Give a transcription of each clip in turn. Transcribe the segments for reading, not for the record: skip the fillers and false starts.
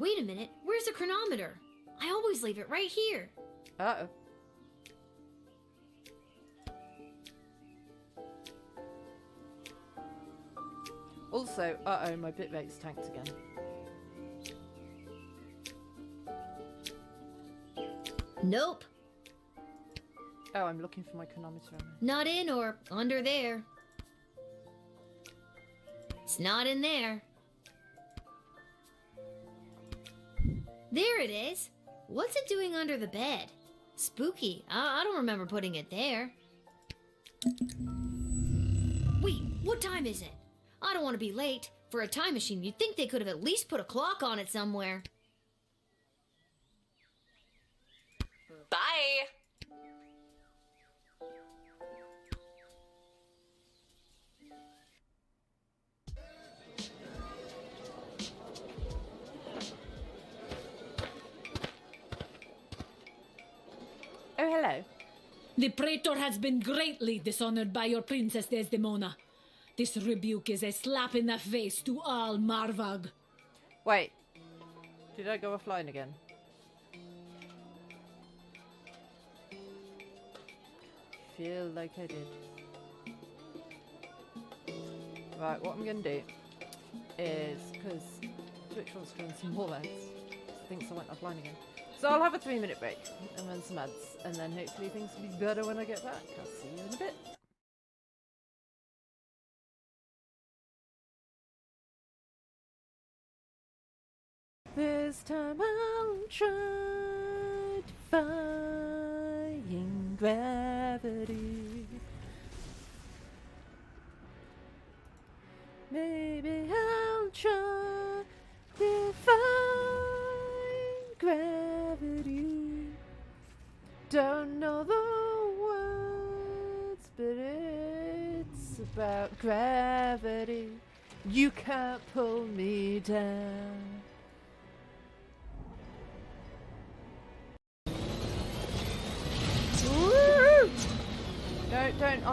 Wait a minute, where's the chronometer? I always leave it right here. Uh-oh. Also, my bit rate's tanked again. Nope. Oh, I'm looking for my chronometer. Not in or under there. It's not in there. There it is. What's it doing under the bed? Spooky. I don't remember putting it there. Wait, what time is it? I don't want to be late. For a time machine, you'd think they could have at least put a clock on it somewhere. Bye! Oh, hello. The Praetor has been greatly dishonored by your Princess Desdemona. This rebuke is a slap in the face to all Marvag. Wait. Did I go offline again? Feel like I did. Right, what I'm going to do is, because Twitch wants to run some more ads, it thinks I went offline again. So I'll have a 3-minute break and run some ads, and then hopefully things will be better when I get back. I'll see you in a bit. This time I'll try defying gravity. Maybe I'll try defying gravity. Don't know the words, but it's about gravity. You can't pull me down. Woo! Don't, no.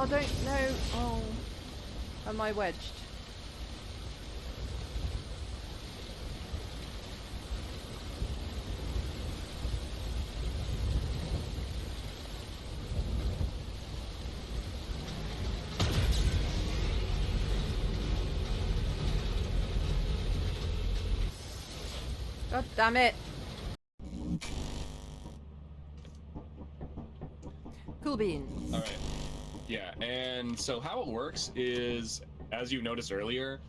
Oh. Am I wedged? God damn it. Cool beans. All right. Yeah, and so how it works is, as you noticed earlier,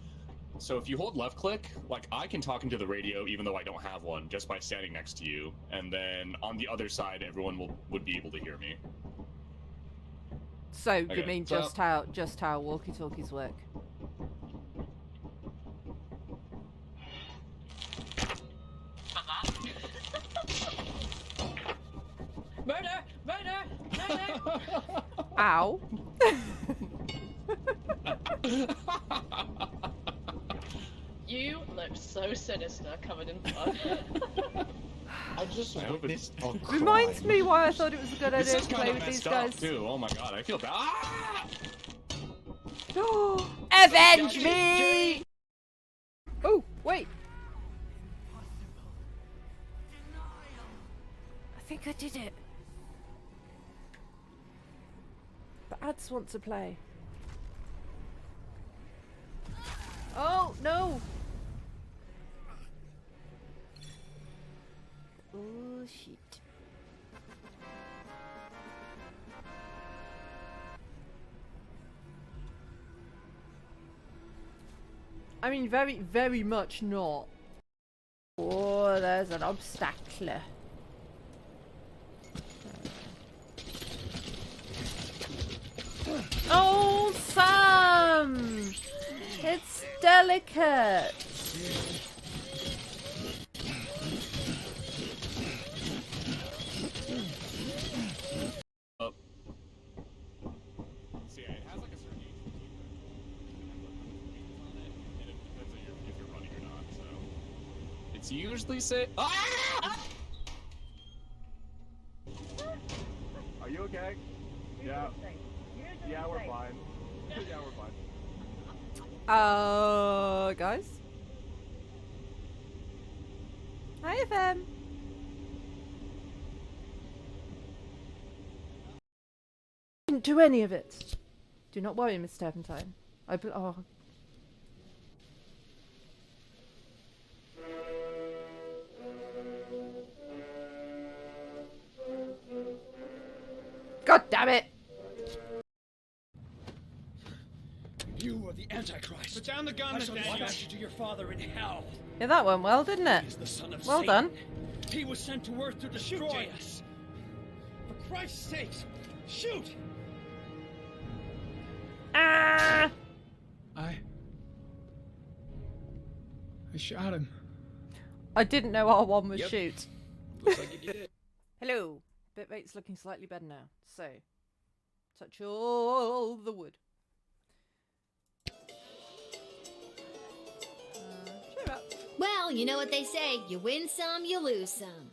so if you hold left click, like I can talk into the radio even though I don't have one, just by standing next to you, and then on the other side, everyone would be able to hear me. So, Okay, you mean so- just how walkie-talkies work? Murder! Murder! Murder! Ow. You look so sinister, covered in blood. I just witnessed a crime. Reminds me why I thought it was a good This idea is to play kind of with these messed up guys. too. Oh my god, I feel bad. Ah! Avenge me! Oh, wait. I think I did it. But ads want to play. Oh, no! Oh, shit. I mean, very, very much not. Oh, there's an obstacle. Oh, Sam! It's delicate. So yeah, it has like a certain age on it, and it depends on if you're running or not. So it's usually say. Ah! Are you okay? Yeah. Yeah, we're fine. Yeah, we're fine. Guys? Hi, FM. Didn't do any of it. Do not worry, Miss Turpentine. Oh. God damn it! You are the Antichrist. Put down the gun, I shall dispatch you to your father in hell. Yeah, that went well, didn't it? He is the son of Well Satan. done. He was sent to Earth to destroy us. For Christ's sake, shoot! Ah! I shot him. I didn't know R1 was Yep. shoot. Looks like you did it. Hello. Bitrate's looking slightly better now. So, touch all the wood. Cheer up. Well, you know what they say. You win some, you lose some.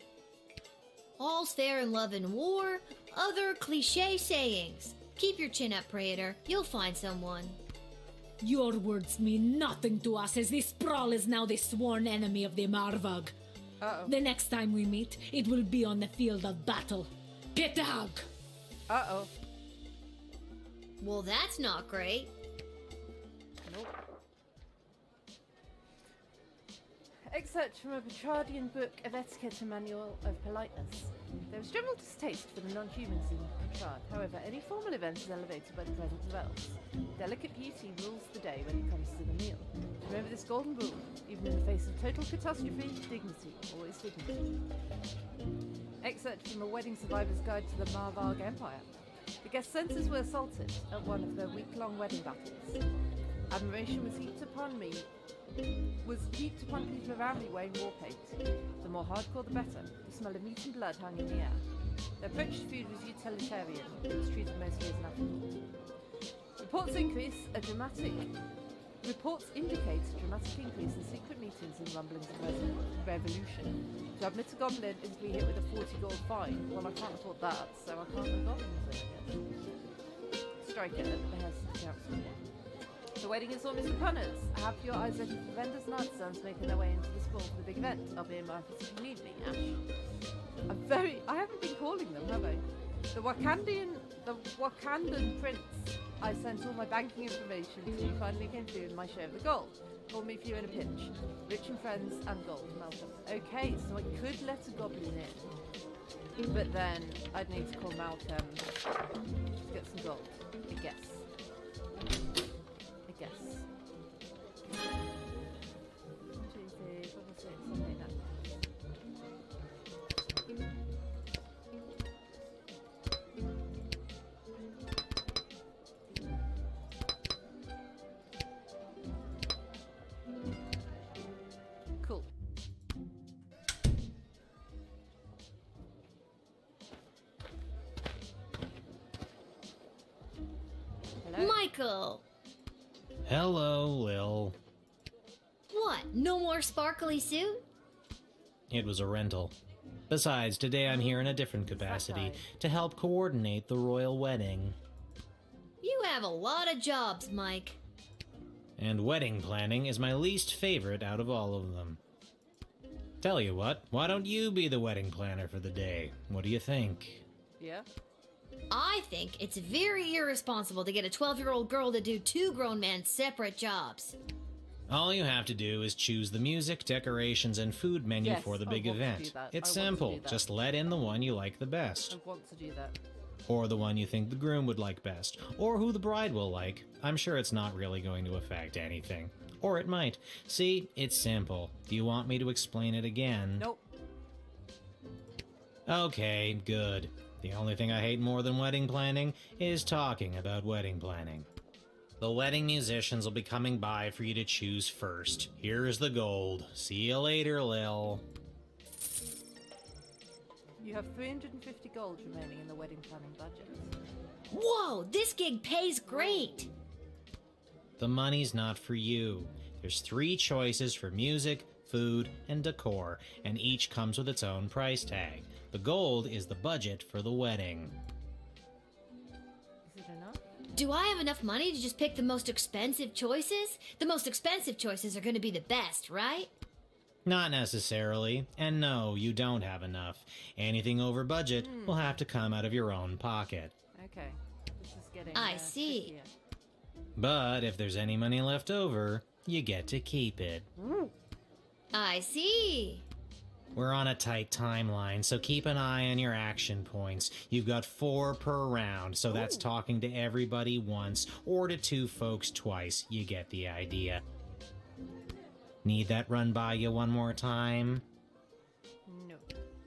All's fair in love and war. Other cliche sayings. Keep your chin up, Praetor. You'll find someone. Your words mean nothing to us, as this sprawl is now the sworn enemy of the Marvag. Uh-oh. The next time we meet, it will be on the field of battle. Pitag! Uh-oh. Well, that's not great. Nope. Excerpt from a Petrardian book of etiquette and manual of politeness. There is general distaste for the non-humans in Petrard. However, any formal event is elevated by the presence of elves. Delicate beauty rules the day when it comes to the meal. Remember this golden rule. Even in the face of total catastrophe, dignity, always dignity. Excerpt from a Wedding Survivor's Guide to the Marvarg Empire. The guest senses were assaulted at one of their week-long wedding battles. Admiration was heaped upon people around me wearing war paint. The more hardcore, the better. The smell of meat and blood hung in the air. Their approach to food was utilitarian. It was treated mostly as an afterthought. Reports indicate a dramatic increase in secret meetings and rumblings of revolution. To admit a goblin is to be hit with a 40 gold fine. Well, I can't afford that, so I can't have goblins in, I guess. Strike it at the behest of the council. The wedding is almost upon us. Have your eyes open for vendors and artisans making their way into the school for the big event. I'll be in my office if you need me, Ash. I haven't been calling them, have I? The Wakandan prince I sent all my banking information to finally came through in my share of the gold. Call me if you're in a pinch. Rich and friends and gold, Malcolm. Okay, so I could let a goblin in. But then I'd need to call Malcolm to get some gold. I guess. Cool. Hello? Michael! Hello, Lil. What? No more sparkly suit? It was a rental. Besides, today I'm here in a different capacity to help coordinate the royal wedding. You have a lot of jobs, Mike. And wedding planning is my least favorite out of all of them. Tell you what, why don't you be the wedding planner for the day? What do you think? Yeah? I think it's very irresponsible to get a 12-year-old girl to do two grown men's separate jobs. All you have to do is choose the music, decorations, and food menu Yes, for the I big want to event. do that. It's I want to simple. do that. Just let in the one you like the best. I want to do that. Or the one you think the groom would like best. Or who the bride will like. I'm sure it's not really going to affect anything. Or it might. See, it's simple. Do you want me to explain it again? Nope. Okay, good. The only thing I hate more than wedding planning is talking about wedding planning. The wedding musicians will be coming by for you to choose first. Here's the gold. See you later, Lil. You have 350 gold remaining in the wedding planning budget. Whoa, this gig pays great! The money's not for you. There's 3 choices for music, food, and decor, and each comes with its own price tag. The gold is the budget for the wedding. Is it enough? Do I have enough money to just pick the most expensive choices? The most expensive choices are going to be the best, right? Not necessarily, and no, you don't have enough. Anything over budget will have to come out of your own pocket. Okay. This is getting. I see. trickier. But if there's any money left over, you get to keep it. I see. We're on a tight timeline, so keep an eye on your action points. You've got 4 per round, so that's talking to everybody once, or to 2 folks twice. You get the idea. Need that run by you one more time? No.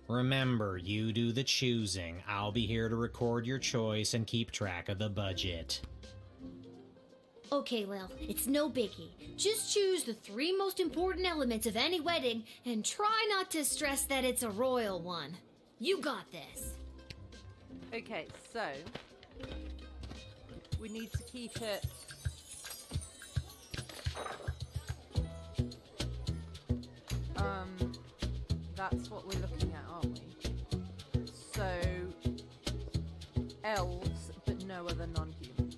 Remember, you do the choosing. I'll be here to record your choice and keep track of the budget. Okay, Lil, it's no biggie. Just choose the 3 most important elements of any wedding and try not to stress that it's a royal one. You got this. Okay, so we need to keep it. That's what we're looking at, aren't we? So elves, but no other non-humans.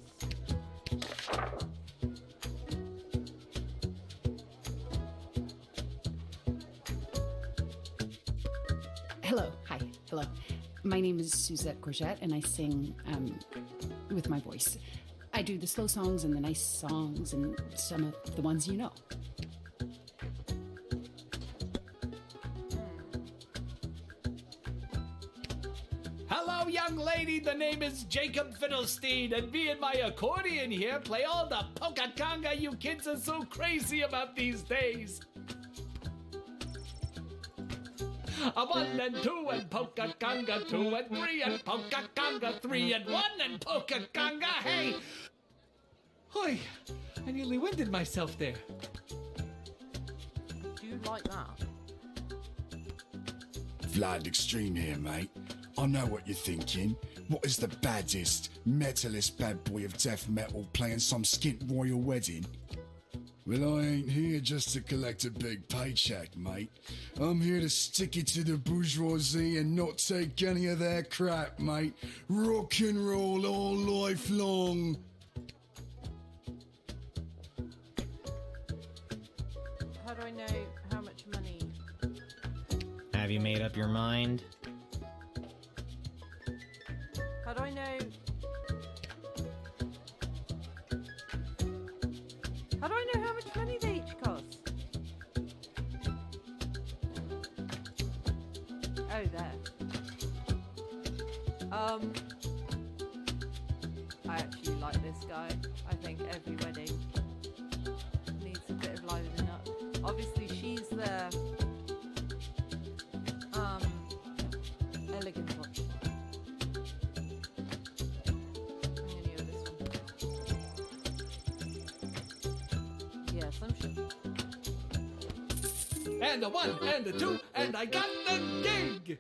Hello. Hi. Hello. My name is Suzette Courgette, and I sing with my voice. I do the slow songs and the nice songs and some of the ones you know. Hello, young lady. The name is Jacob Fiddlestein, and me and my accordion here play all the polka conga you kids are so crazy about these days. A 1 and 2 and polka conga 2 and 3 and polka conga 3 and 1 and polka conga. Hey! Hoy! I nearly winded myself there. Do you like that? Vlad Extreme here, mate. I know what you're thinking. What is the baddest, metalist bad boy of death metal playing some skint royal wedding? Well, I ain't here just to collect a big paycheck, mate. I'm here to stick it to the bourgeoisie and not take any of their crap, mate. Rock and roll all life long. How do I know how much money? Have you made up your mind? How do I know? How do I know how much money they each cost? Oh, there. I actually like this guy. I think every wedding needs a bit of livening up. Obviously, she's the elegant one. I'm gonna go this one. Yes, I'm sure. And a 1 and a 2, and I got the gig!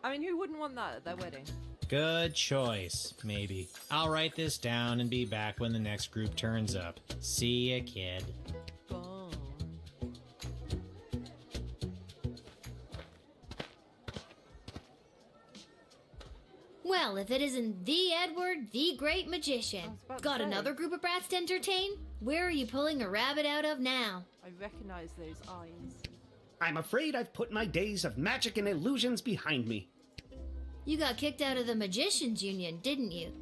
I mean, who wouldn't want that at their wedding? Good choice, maybe. I'll write this down and be back when the next group turns up. See ya, kid. Gone. Well, if it isn't the Edward, the great I magician. was about to Got say. another group of brats to entertain? Where are you pulling a rabbit out of now? I recognize those eyes. I'm afraid I've put my days of magic and illusions behind me. You got kicked out of the Magicians Union, didn't you?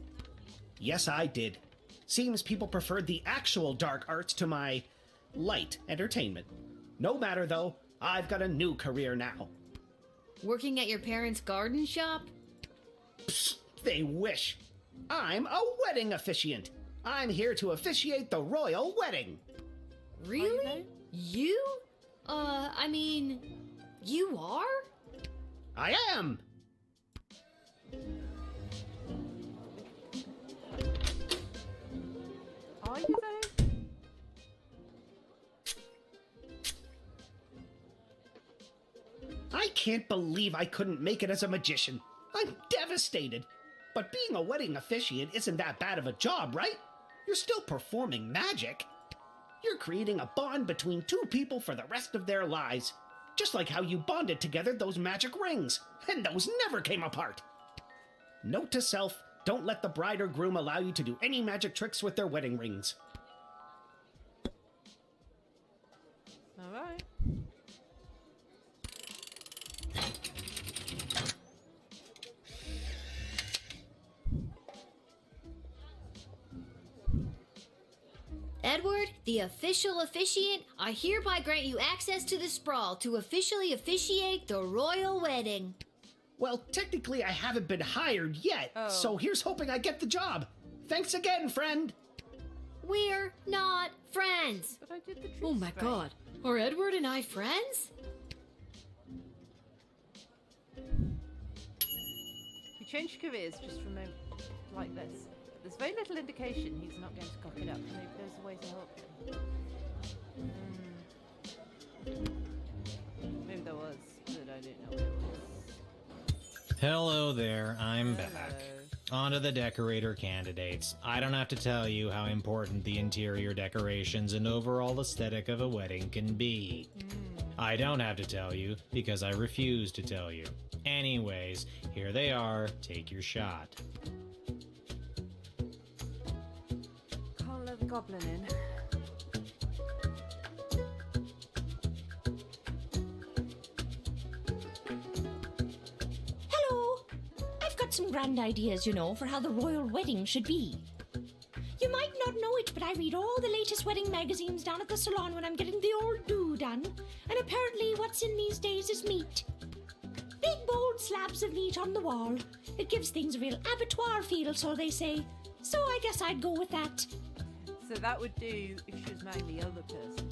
Yes, I did. Seems people preferred the actual dark arts to my light entertainment. No matter, though, I've got a new career now. Working at your parents' garden shop? Psst, they wish. I'm a wedding officiant. I'm here to officiate the royal wedding. Really? You? I mean, you are? I am. Are you though? I can't believe I couldn't make it as a magician. I'm devastated. But being a wedding officiant isn't that bad of a job, right? You're still performing magic. You're creating a bond between 2 people for the rest of their lives. Just like how you bonded together those magic rings. And those never came apart. Note to self, don't let the bride or groom allow you to do any magic tricks with their wedding rings. Alright. Edward, the official officiant, I hereby grant you access to the sprawl to officially officiate the royal wedding. Well, technically I haven't been hired yet, so here's hoping I get the job. Thanks again, friend. We're not friends. But I did the Oh my god. Are Edward and I friends? He changed careers just from like this. There's very little indication he's not going to cock it up. Maybe there's a way to help him. Maybe there was, but I don't know what it was. Hello there, I'm back. On to the decorator candidates. I don't have to tell you how important the interior decorations and overall aesthetic of a wedding can be. I don't have to tell you because I refuse to tell you. Anyways, here they are. Take your shot. Can't let the goblin in. Some grand ideas, you know, for how the royal wedding should be. You might not know it, but I read all the latest wedding magazines down at the salon when I'm getting the old do done, and apparently what's in these days is meat. Big bold slabs of meat on the wall. It gives things a real abattoir feel, so they say. So I guess I'd go with that. So that would do if she was marrying the other person.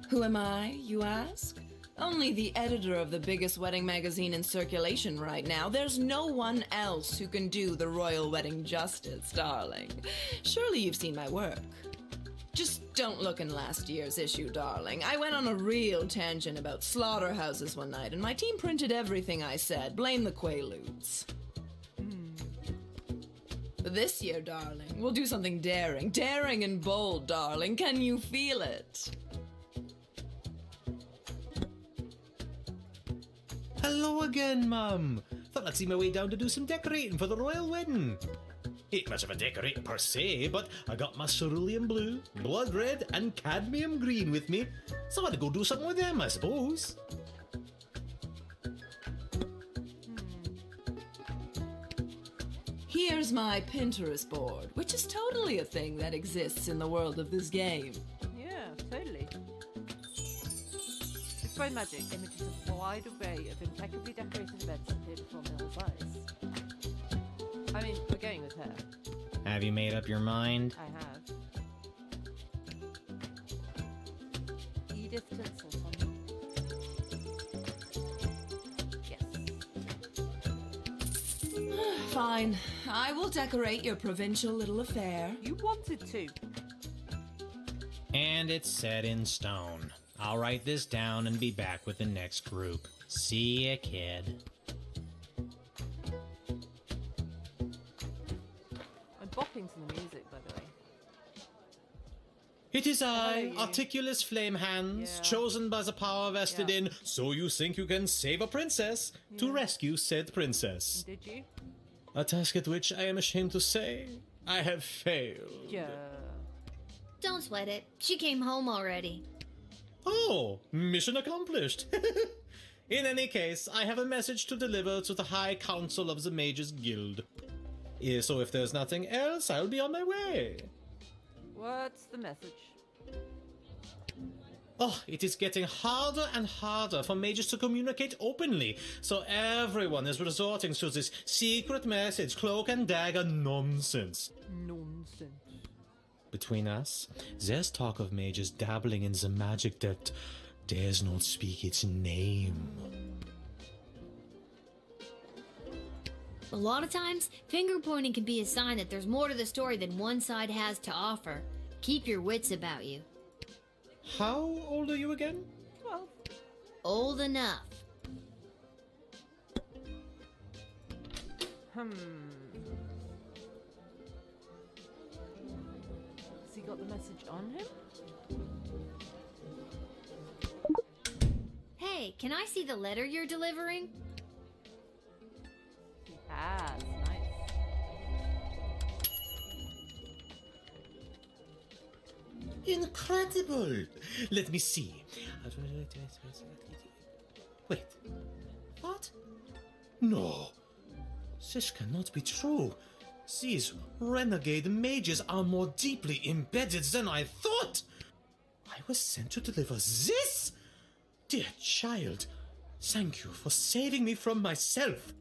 Who am I, you ask? Only the editor of the biggest wedding magazine in circulation right now. There's no one else who can do the royal wedding justice, darling. Surely you've seen my work. Just don't look in last year's issue, darling. I went on a real tangent about slaughterhouses one night, and my team printed everything I said. Blame the Quaaludes. But this year, darling, we'll do something daring. Daring and bold, darling. Can you feel it? Hello again, Mum. Thought I'd see my way down to do some decorating for the royal wedding. Ain't much of a decorator per se, but I got my cerulean blue, blood red, and cadmium green with me, so I'd go do something with them, I suppose. Here's my Pinterest board, which is totally a thing that exists in the world of this game. Yeah, totally. By magic, images of a wide array of impeccably decorated events appear before Mill's eyes. I mean, we're going with her. Have you made up your mind? I have. Edith Tinselton. Yes. Fine. I will decorate your provincial little affair. You wanted to. And it's set in stone. I'll write this down and be back with the next group. See ya, kid. I'm bopping to the music, by the way. It is I, Articulus Flamehands, chosen by the power vested in So You Think You Can Save a Princess, to rescue said princess. Did you? A task at which I am ashamed to say I have failed. Yeah. Don't sweat it. She came home already. Oh, mission accomplished. In any case, I have a message to deliver to the High Council of the Mages Guild. So if there's nothing else, I'll be on my way. What's the message? Oh, it is getting harder and harder for mages to communicate openly, so everyone is resorting to this secret message, cloak and dagger nonsense. Nonsense. Between us, there's talk of mages dabbling in the magic that dares not speak its name. A lot of times, finger pointing can be a sign that there's more to the story than one side has to offer. Keep your wits about you. How old are you again? 12. Old enough. Has he got the message on him? Hey, can I see the letter you're delivering? He has. Nice. Incredible! Let me see. Wait. What? No. This cannot be true. These renegade mages are more deeply embedded than I thought. I was sent to deliver this? Dear child, thank you for saving me from myself.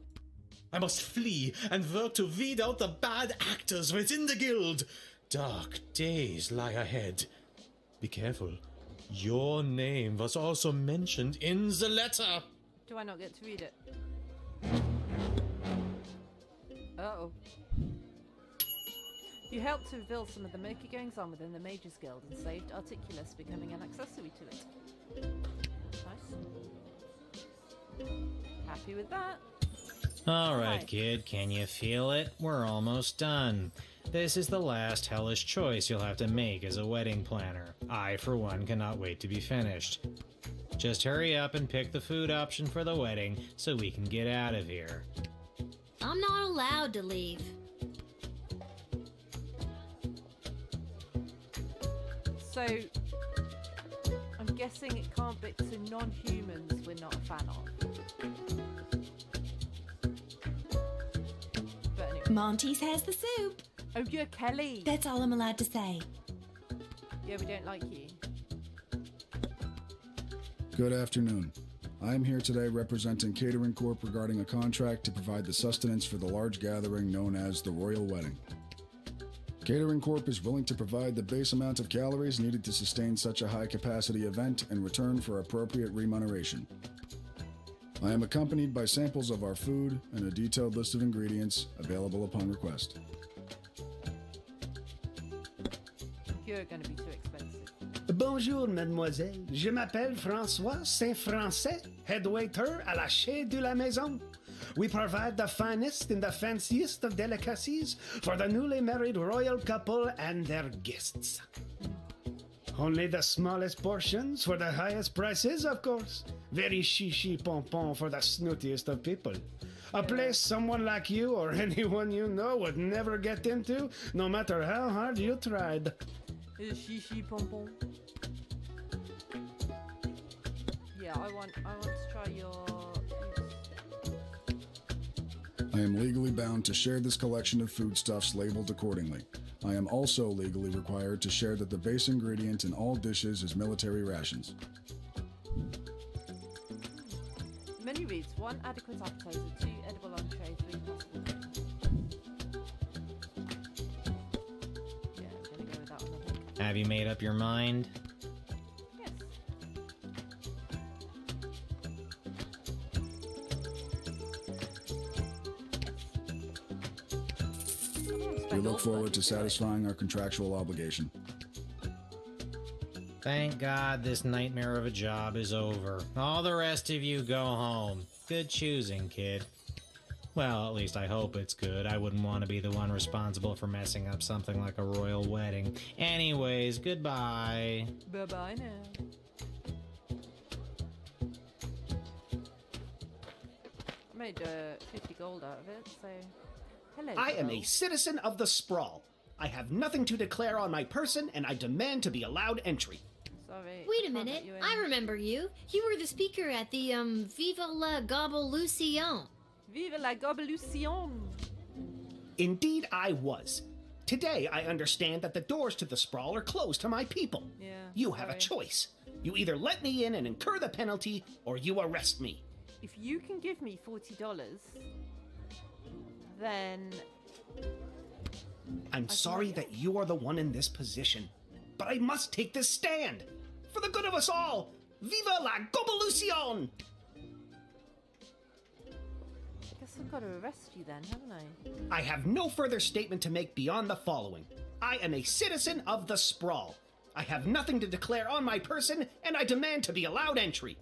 I must flee and work to weed out the bad actors within the guild. Dark days lie ahead. Be careful. Your name was also mentioned in the letter. Do I not get to read it? Uh-oh. You helped to reveal some of the murky goings-on within the Mages Guild and saved Articulus, becoming an accessory to it. Nice. Happy with that? All right, kid, can you feel it? We're almost done. This is the last hellish choice you'll have to make as a wedding planner. I, for one, cannot wait to be finished. Just hurry up and pick the food option for the wedding so we can get out of here. I'm not allowed to leave. So, I'm guessing it can't be to non-humans we're not a fan of. But anyway. Monty's has the soup. Oh, you're Kelly. That's all I'm allowed to say. Yeah, we don't like you. Good afternoon. I am here today representing Catering Corp regarding a contract to provide the sustenance for the large gathering known as the Royal Wedding. Catering Corp is willing to provide the base amount of calories needed to sustain such a high-capacity event in return for appropriate remuneration. I am accompanied by samples of our food and a detailed list of ingredients available upon request. You're going to be too expensive. Bonjour, mademoiselle. Je m'appelle François Saint-Français, head waiter à la Chez de la Maison. We provide the finest and the fanciest of delicacies for the newly married royal couple and their guests. Only the smallest portions for the highest prices, of course. Very chichi pompon for the snootiest of people. A place someone like you or anyone you know would never get into, no matter how hard you tried. Shishi pompon. Yeah, I want to try your I am legally bound to share this collection of foodstuffs labeled accordingly. I am also legally required to share that the base ingredient in all dishes is military rations. The menu reads 1 adequate appetizer, 2 edible entree, 3 possible. Yeah, I'm gonna go with that one, I think. Have you made up your mind? Yes. We look forward to satisfying our contractual obligation. Thank God this nightmare of a job is over. All the rest of you go home. Good choosing, kid. Well, at least I hope it's good. I wouldn't want to be the one responsible for messing up something like a royal wedding. Anyways, goodbye. Bye-bye now. I made 50 gold out of it, so... Hello, I am a girl. citizen of the Sprawl. I have nothing to declare on my person, and I demand to be allowed entry. Sorry. Wait a can't minute, let you in. I remember you. You were the speaker at the, Viva la Gobolution. Vive la Gobolution! Indeed, I was. Today, I understand that the doors to the Sprawl are closed to my people. Yeah, You have a sorry. choice. You either let me in and incur the penalty, or you arrest me. If you can give me $40, then... I'm sorry that you are the one in this position, but I must take this stand. For the good of us all, Viva la Gobolution! I guess I've got to arrest you then, haven't I? I have no further statement to make beyond the following. I am a citizen of the Sprawl. I have nothing to declare on my person, and I demand to be allowed entry.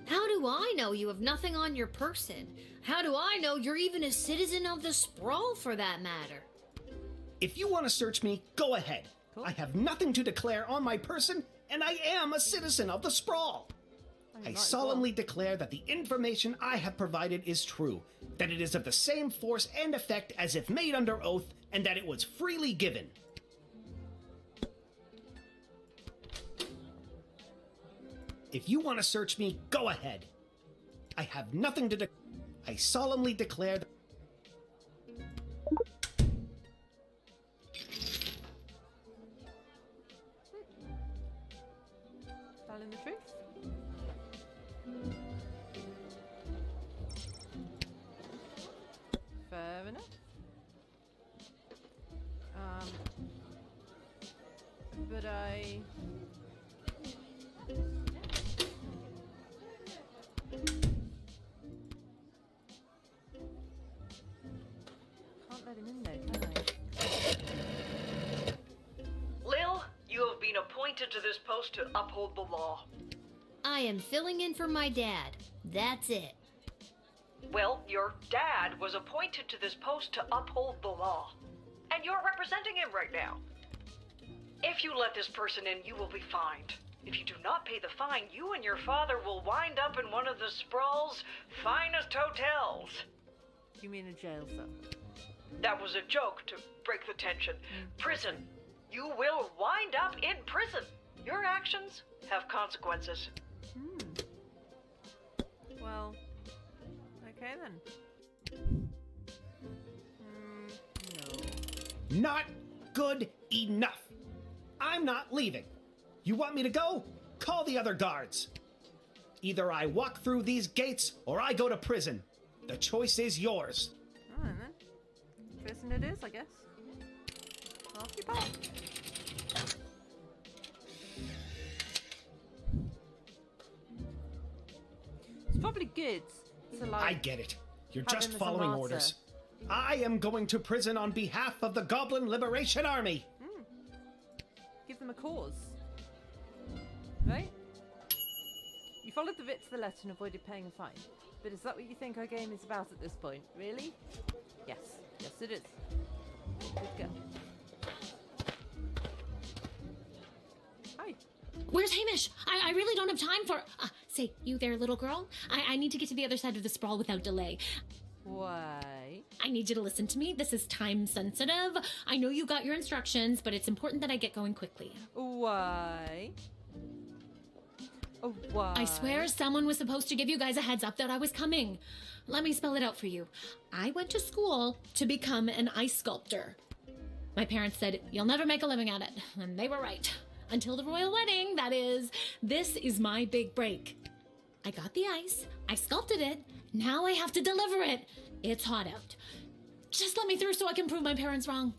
How do I know you have nothing on your person? How do I know you're even a citizen of the Sprawl, for that matter? If you want to search me, go ahead. I have nothing to declare on my person, and I am a citizen of the Sprawl. I solemnly declare that the information I have provided is true, that it is of the same force and effect as if made under oath, and that it was freely given. If you want to search me, go ahead. I have nothing to I solemnly declare that... Telling the truth? Fair enough. But I... Can't let him in there, can I? Lil, you have been appointed to this post to uphold the law. I am filling in for my dad. That's it. Well, your dad was appointed to this post to uphold the law. And you're representing him right now. If you let this person in, you will be fined. If you do not pay the fine, you and your father will wind up in one of the Sprawl's finest hotels. You mean a jail cell? That was a joke to break the tension. Prison. You will wind up in prison. Your actions have consequences. Well, okay then. No. Not good enough. I'm not leaving. You want me to go? Call the other guards. Either I walk through these gates or I go to prison. The choice is yours. Alright then. Prison it is, I guess. Off you pop. It's probably good to like... I get it. You're have just him as a following martyr. orders. I am going to prison on behalf of the Goblin Liberation Army. Give them a cause. Right? You followed the writ to the letter and avoided paying a fine. But is that what you think our game is about at this point? Really? Yes. Yes, it is. Good girl. Hi. Where's Hamish? I really don't have time for... say, you there, little girl? I need to get to the other side of the sprawl without delay. Why? I need you to listen to me. This is time sensitive. I know you got your instructions, but it's important that I get going quickly. Why? Oh, why? I swear someone was supposed to give you guys a heads up that I was coming. Let me spell it out for you. I went to school to become an ice sculptor. My parents said, you'll never make a living at it. And they were right. Until the royal wedding, that is. This is my big break. I got the ice. I sculpted it. Now I have to deliver it. It's hot out. Just let me through so I can prove my parents wrong.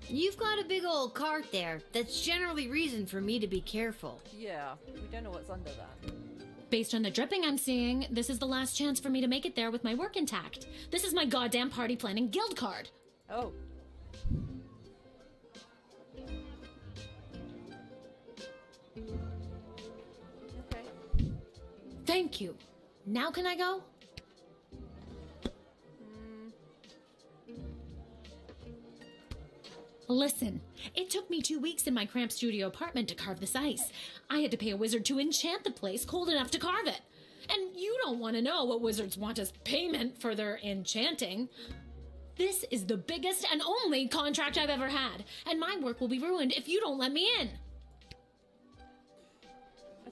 You've got a big old cart there. That's generally reason for me to be careful. Yeah, we don't know what's under that. Based on the dripping I'm seeing, this is the last chance for me to make it there with my work intact. This is my goddamn party planning guild card. Oh. Okay. Thank you. Now can I go? Listen, it took me 2 weeks in my cramped studio apartment to carve this ice. I had to pay a wizard to enchant the place cold enough to carve it. And you don't want to know what wizards want as payment for their enchanting. This is the biggest and only contract I've ever had, and my work will be ruined if you don't let me in.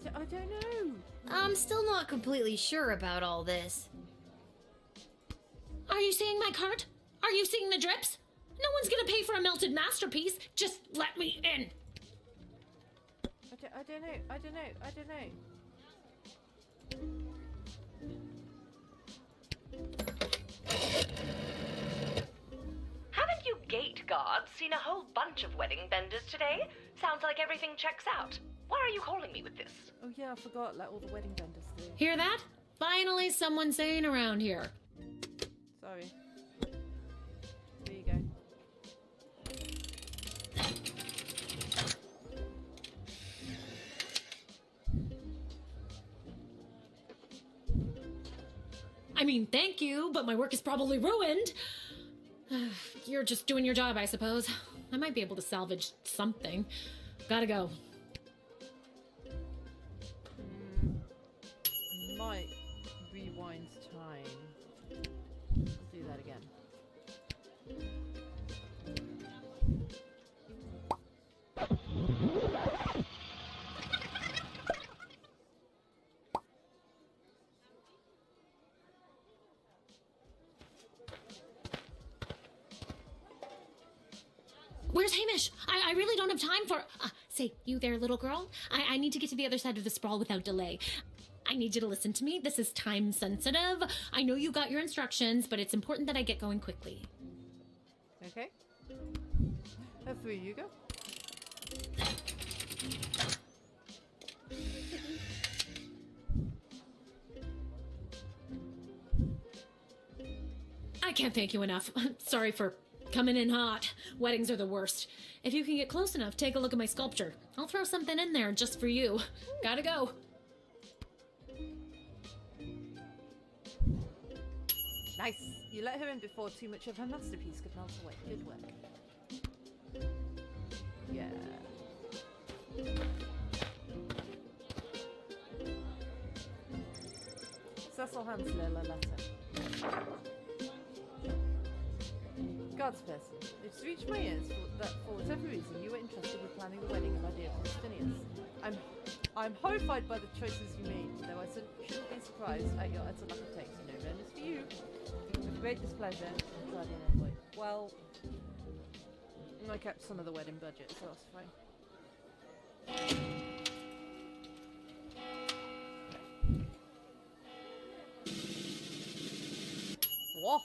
I don't know. I'm still not completely sure about all this. Are you seeing my cart? Are you seeing the drips? No one's gonna pay for a melted masterpiece. Just let me in. I don't know. Haven't you gate guards seen a whole bunch of wedding vendors today? Sounds like everything checks out. Why are you calling me with this? Oh yeah, I forgot. Let all the wedding vendors through. Hear that? Finally someone sane around here. Sorry. Here you go. I mean, thank you, but my work is probably ruined. You're just doing your job, I suppose. I might be able to salvage something. Gotta go. I might rewind time. I'll do that again. really don't have time for... say, you there, little girl? I need to get to the other side of the sprawl without delay. I need you to listen to me. This is time sensitive. I know you got your instructions, but it's important that I get going quickly. Okay. That's where you go. I can't thank you enough. Sorry for coming in hot. Weddings are the worst. If you can get close enough, take a look at my sculpture. I'll throw something in there just for you. Gotta go. Nice. You let her in before too much of her masterpiece could melt away. Good work. Yeah. Cecil hands Lil a letter. Guardsperson, it's reached my ears that for whatever reason you were interested in planning the wedding of my dear Constantinius. I'm horrified by the choices you made, though I shouldn't be surprised at your utter lack of taste. No fairness for you. With great displeasure, Guardian Envoy. Well, I kept some of the wedding budget, so that's fine. Whoa!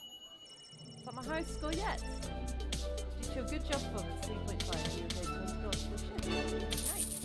Is that my highest score yet? Did you a good job for it, 3.5. You were paid $20 for the ship. Nice.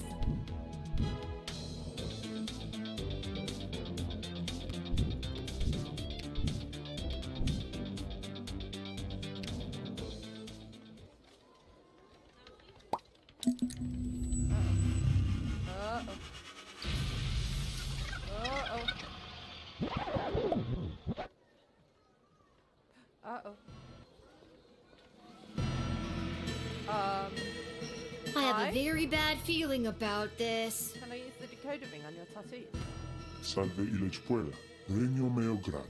I have a very bad feeling about this. Can I use the decoder ring on your tattoos? Salve ile espuela. Regno meo grata.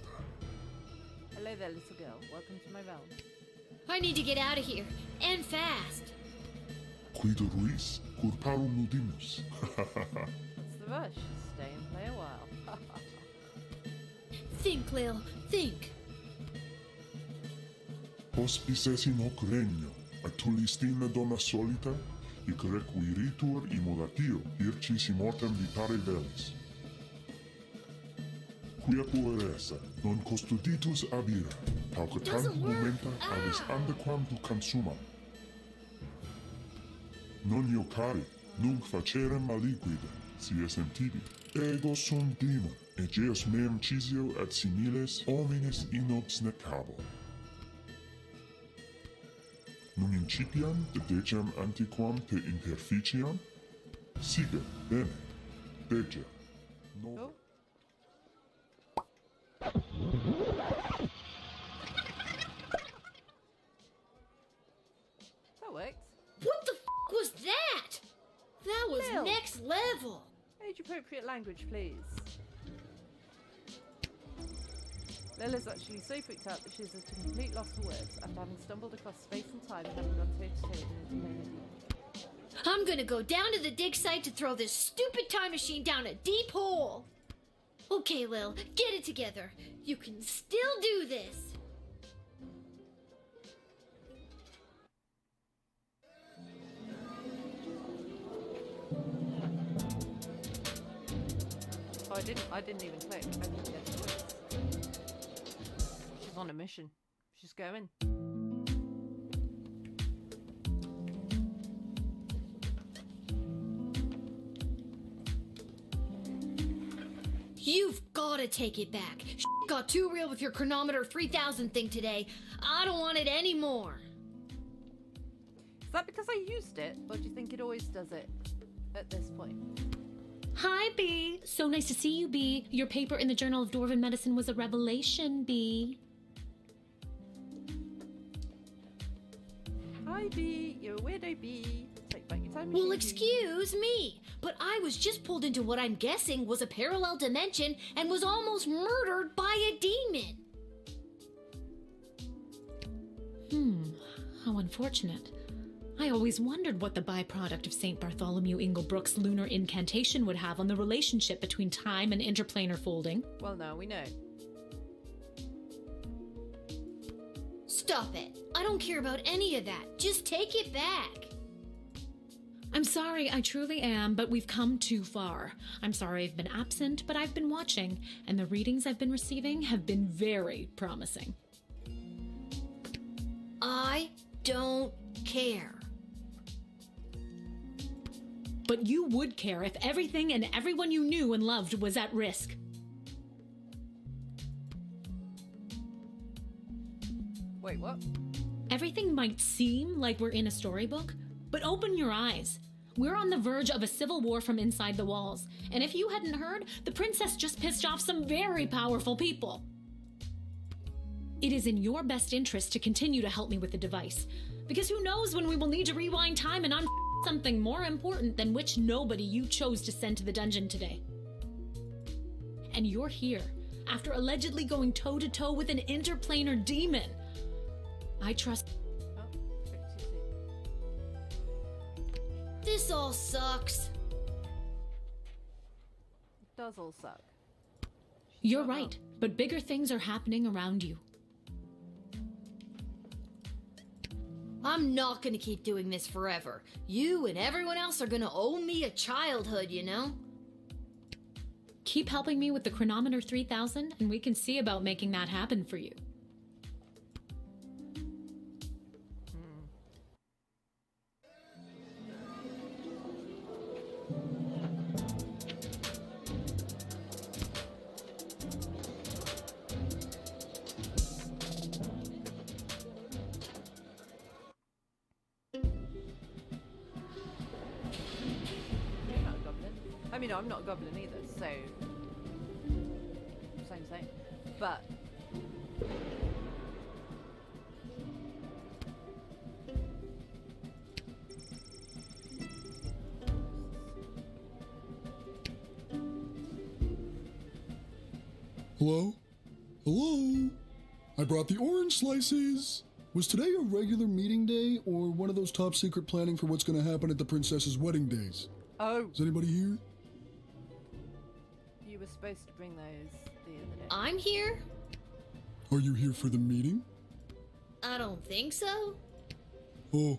Hello there, little girl. Welcome to my realm. I need to get out of here, and fast. Guido Ruiz, curparum nudimus. What's the rush? Stay and play a while. Think, Lil, think. Hospices in hoc regno, atulistina donna solita, hic requiritur immodatio, hircis immortem vitare velis. Quia pueresa, non custoditus abira, pauca tantum momenta avis andequam tu consumam. Non iocari, nunc facerem maliquida, si esem tibi. Ego sum demon, egeus meum cisio et similes homines inox necabo. Nun incipiam dedecem antiquam te imperficiam? Sige, bene, dege. No. That worked. What the f*** was that? That was Lil. next level. Age appropriate language, please. Lila's actually so freaked out that she's at a complete loss for words after having stumbled across space and time and having gone toe to toe with an interplanar demon. I'm gonna go down to the dig site to throw this stupid time machine down a deep hole. Okay, Lil, get it together. You can still do this. Oh, I didn't even click. I didn't get the choice. She's on a mission. She's going. You've gotta take it back. Got too real with your chronometer 3000 thing today. I don't want it anymore. Is that because I used it, or do you think it always does it at this point? Hi, B. So nice to see you, B. Your paper in the Journal of Dwarven Medicine was a revelation, B. Hi, B. You're a weirdo, B. Take back your time machine. Well, excuse me, but I was just pulled into what I'm guessing was a parallel dimension and was almost murdered by a demon. How unfortunate. I always wondered what the byproduct of St. Bartholomew Inglebrook's lunar incantation would have on the relationship between time and interplanar folding. Well, now we know. Stop it. I don't care about any of that. Just take it back. I'm sorry, I truly am, but we've come too far. I'm sorry I've been absent, but I've been watching, and the readings I've been receiving have been very promising. I don't care. But you would care if everything and everyone you knew and loved was at risk. Wait, what? Everything might seem like we're in a storybook, but open your eyes. We're on the verge of a civil war from inside the walls, and if you hadn't heard, the princess just pissed off some very powerful people. It is in your best interest to continue to help me with the device, because who knows when we will need to rewind time and something more important than which nobody you chose to send to the dungeon today. And you're here, after allegedly going toe-to-toe with an interplanar demon. I trust... This all sucks. It does all suck. You're right, but bigger things are happening around you. I'm not gonna keep doing this forever. You and everyone else are gonna owe me a childhood, you know? Keep helping me with the chronometer 3000, and we can see about making that happen for you. I mean, I'm not a goblin either, so... Same. But... Hello? Hello? I brought the orange slices! Was today a regular meeting day, or one of those top secret planning for what's gonna happen at the princess's wedding days? Oh! Is anybody here? You were supposed to bring those the other day. I'm here? Are you here for the meeting? I don't think so. Oh,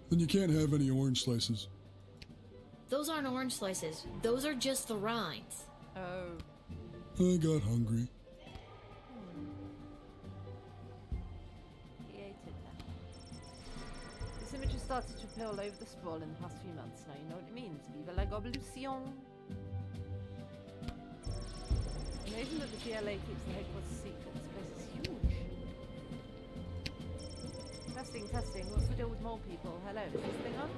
then you can't have any orange slices. Those aren't orange slices. Those are just the rinds. Oh. I got hungry. He ate it then. This image has started to appear all over the sprawl in the past few months. Now you know what it means. Vive la goblution! Amazing that the GLA keeps the headquarters secret. This place is huge. Testing. What's the deal with mole people? Hello, is this thing on?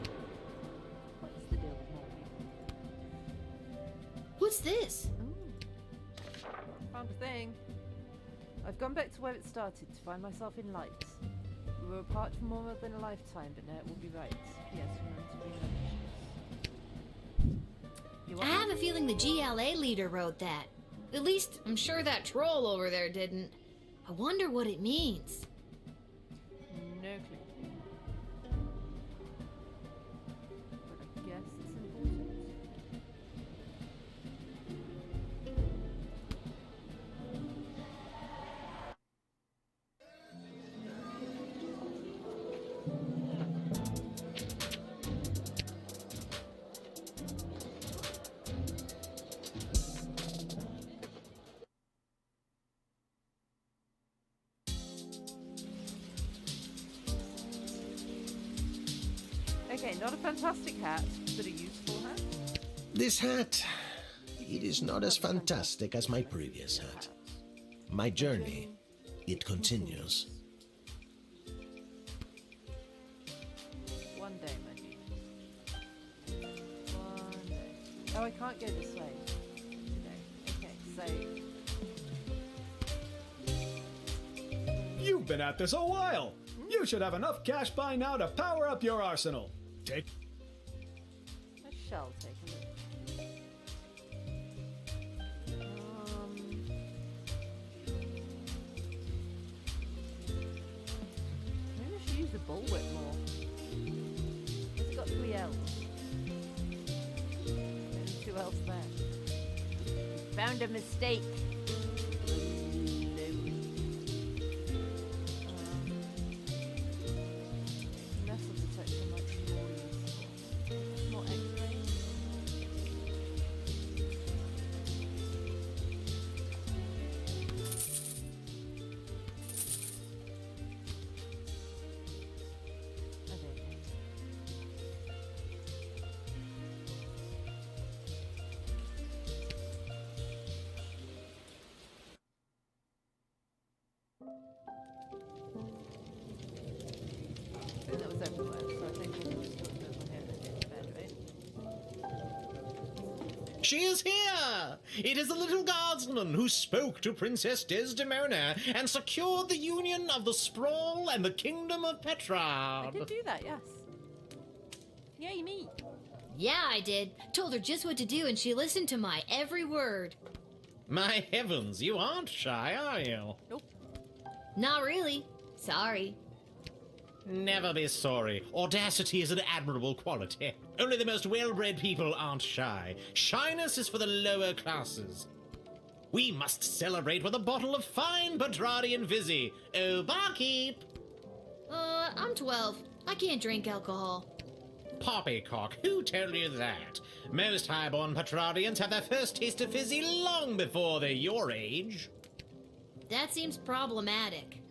What's the deal with mole people? What's this? Found a thing. I've gone back to where it started to find myself in light. We were apart for more than a lifetime, but now it will be right. P.S. Remember to bring lunch. I have a feeling the GLA leader wrote that. At least, I'm sure that troll over there didn't. I wonder what it means. No clue. But I guess it's important. Okay, not a fantastic hat, but a useful hat. This hat, it is not as fantastic as my previous hat. My journey, it continues. One day, my dear. One day. Oh, I can't go this way today. Okay, so... You've been at this a while. You should have enough cash by now to power up your arsenal. Take. I shall take a look. Maybe I should use the bullwhip more. It's got 3 L's. There's 2 L's there. Found a mistake. She is here! It is the little Guardsman who spoke to Princess Desdemona and secured the union of the Sprawl and the Kingdom of Petrard. I did do that, yes. Yay, me. Yeah, I did. Told her just what to do and she listened to my every word. My heavens, you aren't shy, are you? Nope. Not really. Sorry. Never be sorry. Audacity is an admirable quality. Only the most well-bred people aren't shy. Shyness is for the lower classes. We must celebrate with a bottle of fine Petrardian Vizzy. Oh, barkeep! I'm 12. I can't drink alcohol. Poppycock, who told you that? Most highborn Petrardians have their first taste of Fizzy long before they're your age. That seems problematic.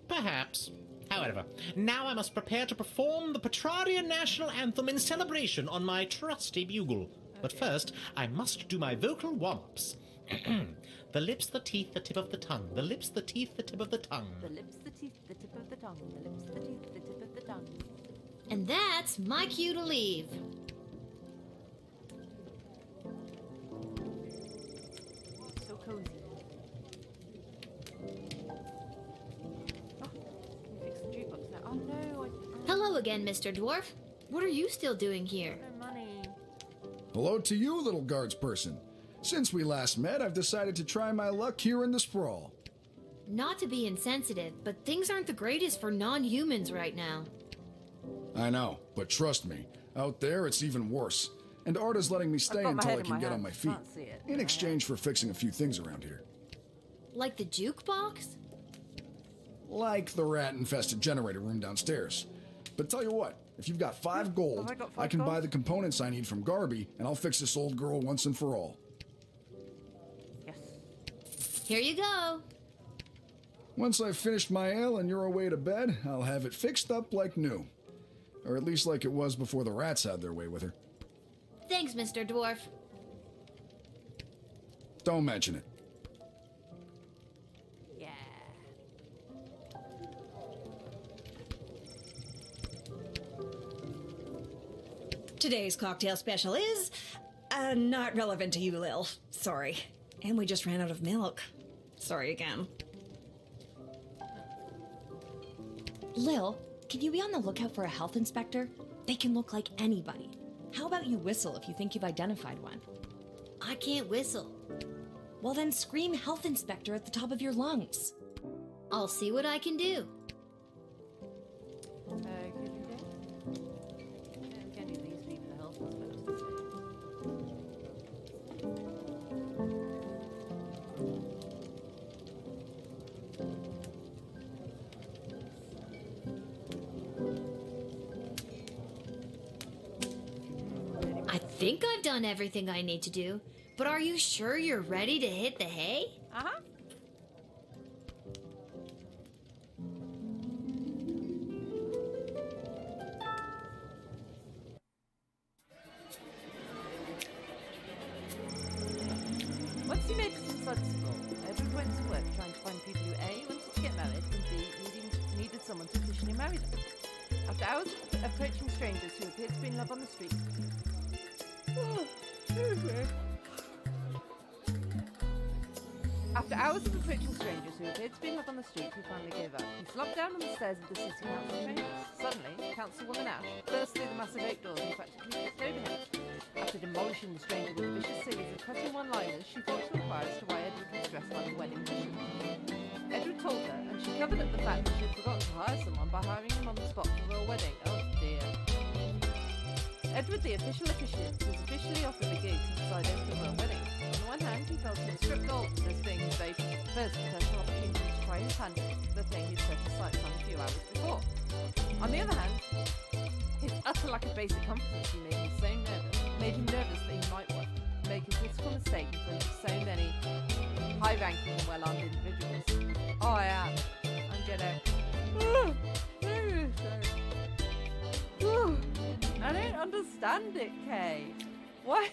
Perhaps. However, now I must prepare to perform the Petrardian national anthem in celebration on my trusty bugle. But first, I must do my vocal warm-ups. The lips, the teeth, the tip of the tongue. The lips, the teeth, the tip of the tongue. The lips, the teeth, the tip of the tongue. The lips, the teeth, the tip of the tongue. And that's my cue to leave. So cozy. Oh no, Hello again, Mr. Dwarf. What are you still doing here? No money. Hello to you, little guards person. Since we last met, I've decided to try my luck here in the Sprawl. Not to be insensitive, but things aren't the greatest for non-humans right now. I know, but trust me, out there it's even worse. And Arda's letting me stay until I can get on my feet, in exchange for fixing a few things around here. Like the jukebox? Like the rat-infested generator room downstairs. But tell you what, if you've got 5 gold, I can buy the components I need from Garby, and I'll fix this old girl once and for all. Here you go. Once I've finished my ale and you're away to bed, I'll have it fixed up like new. Or at least like it was before the rats had their way with her. Thanks, Mr. Dwarf. Don't mention it. Yeah. Today's cocktail special is not relevant to you, Lil. Sorry. And we just ran out of milk. Sorry again. Lil, can you be on the lookout for a health inspector? They can look like anybody. How about you whistle if you think you've identified one? I can't whistle. Well, then scream health inspector at the top of your lungs. I'll see what I can do. I think I've done everything I need to do, but are you sure you're ready to hit the hay? Uh-huh. Once he made it inside the school, Edward went to work trying to find people who A, wanted to get married, and B, needed someone to officially marry them. After hours of approaching strangers who appeared to be in love on the street, After hours of approaching strangers who appeared to be in love on the street, he finally gave up. He slumped down on the stairs of the city council chambers. Suddenly, Councilwoman Ash burst through the massive oak doors and practically kicked over him. After demolishing the stranger with a vicious series of cutting one-liners, she thought to inquire as to why Edward was dressed like a wedding bishop. Edward told her, and she covered up the fact that she had forgotten to hire someone by hiring him on the spot for a wedding. Oh dear. Edward, the official officiant, was officially offered the gig to preside over the royal wedding. On the one hand, he felt he was struck gold for this being his very first professional opportunity to try his hand at the thing he'd set his sights on a few hours before. On the other hand, his utter lack of basic competency made him nervous that he might make a critical mistake in front of so many high-ranking and well-armed individuals. Oh, I am. I'm gonna... I don't understand it, Kay. Why?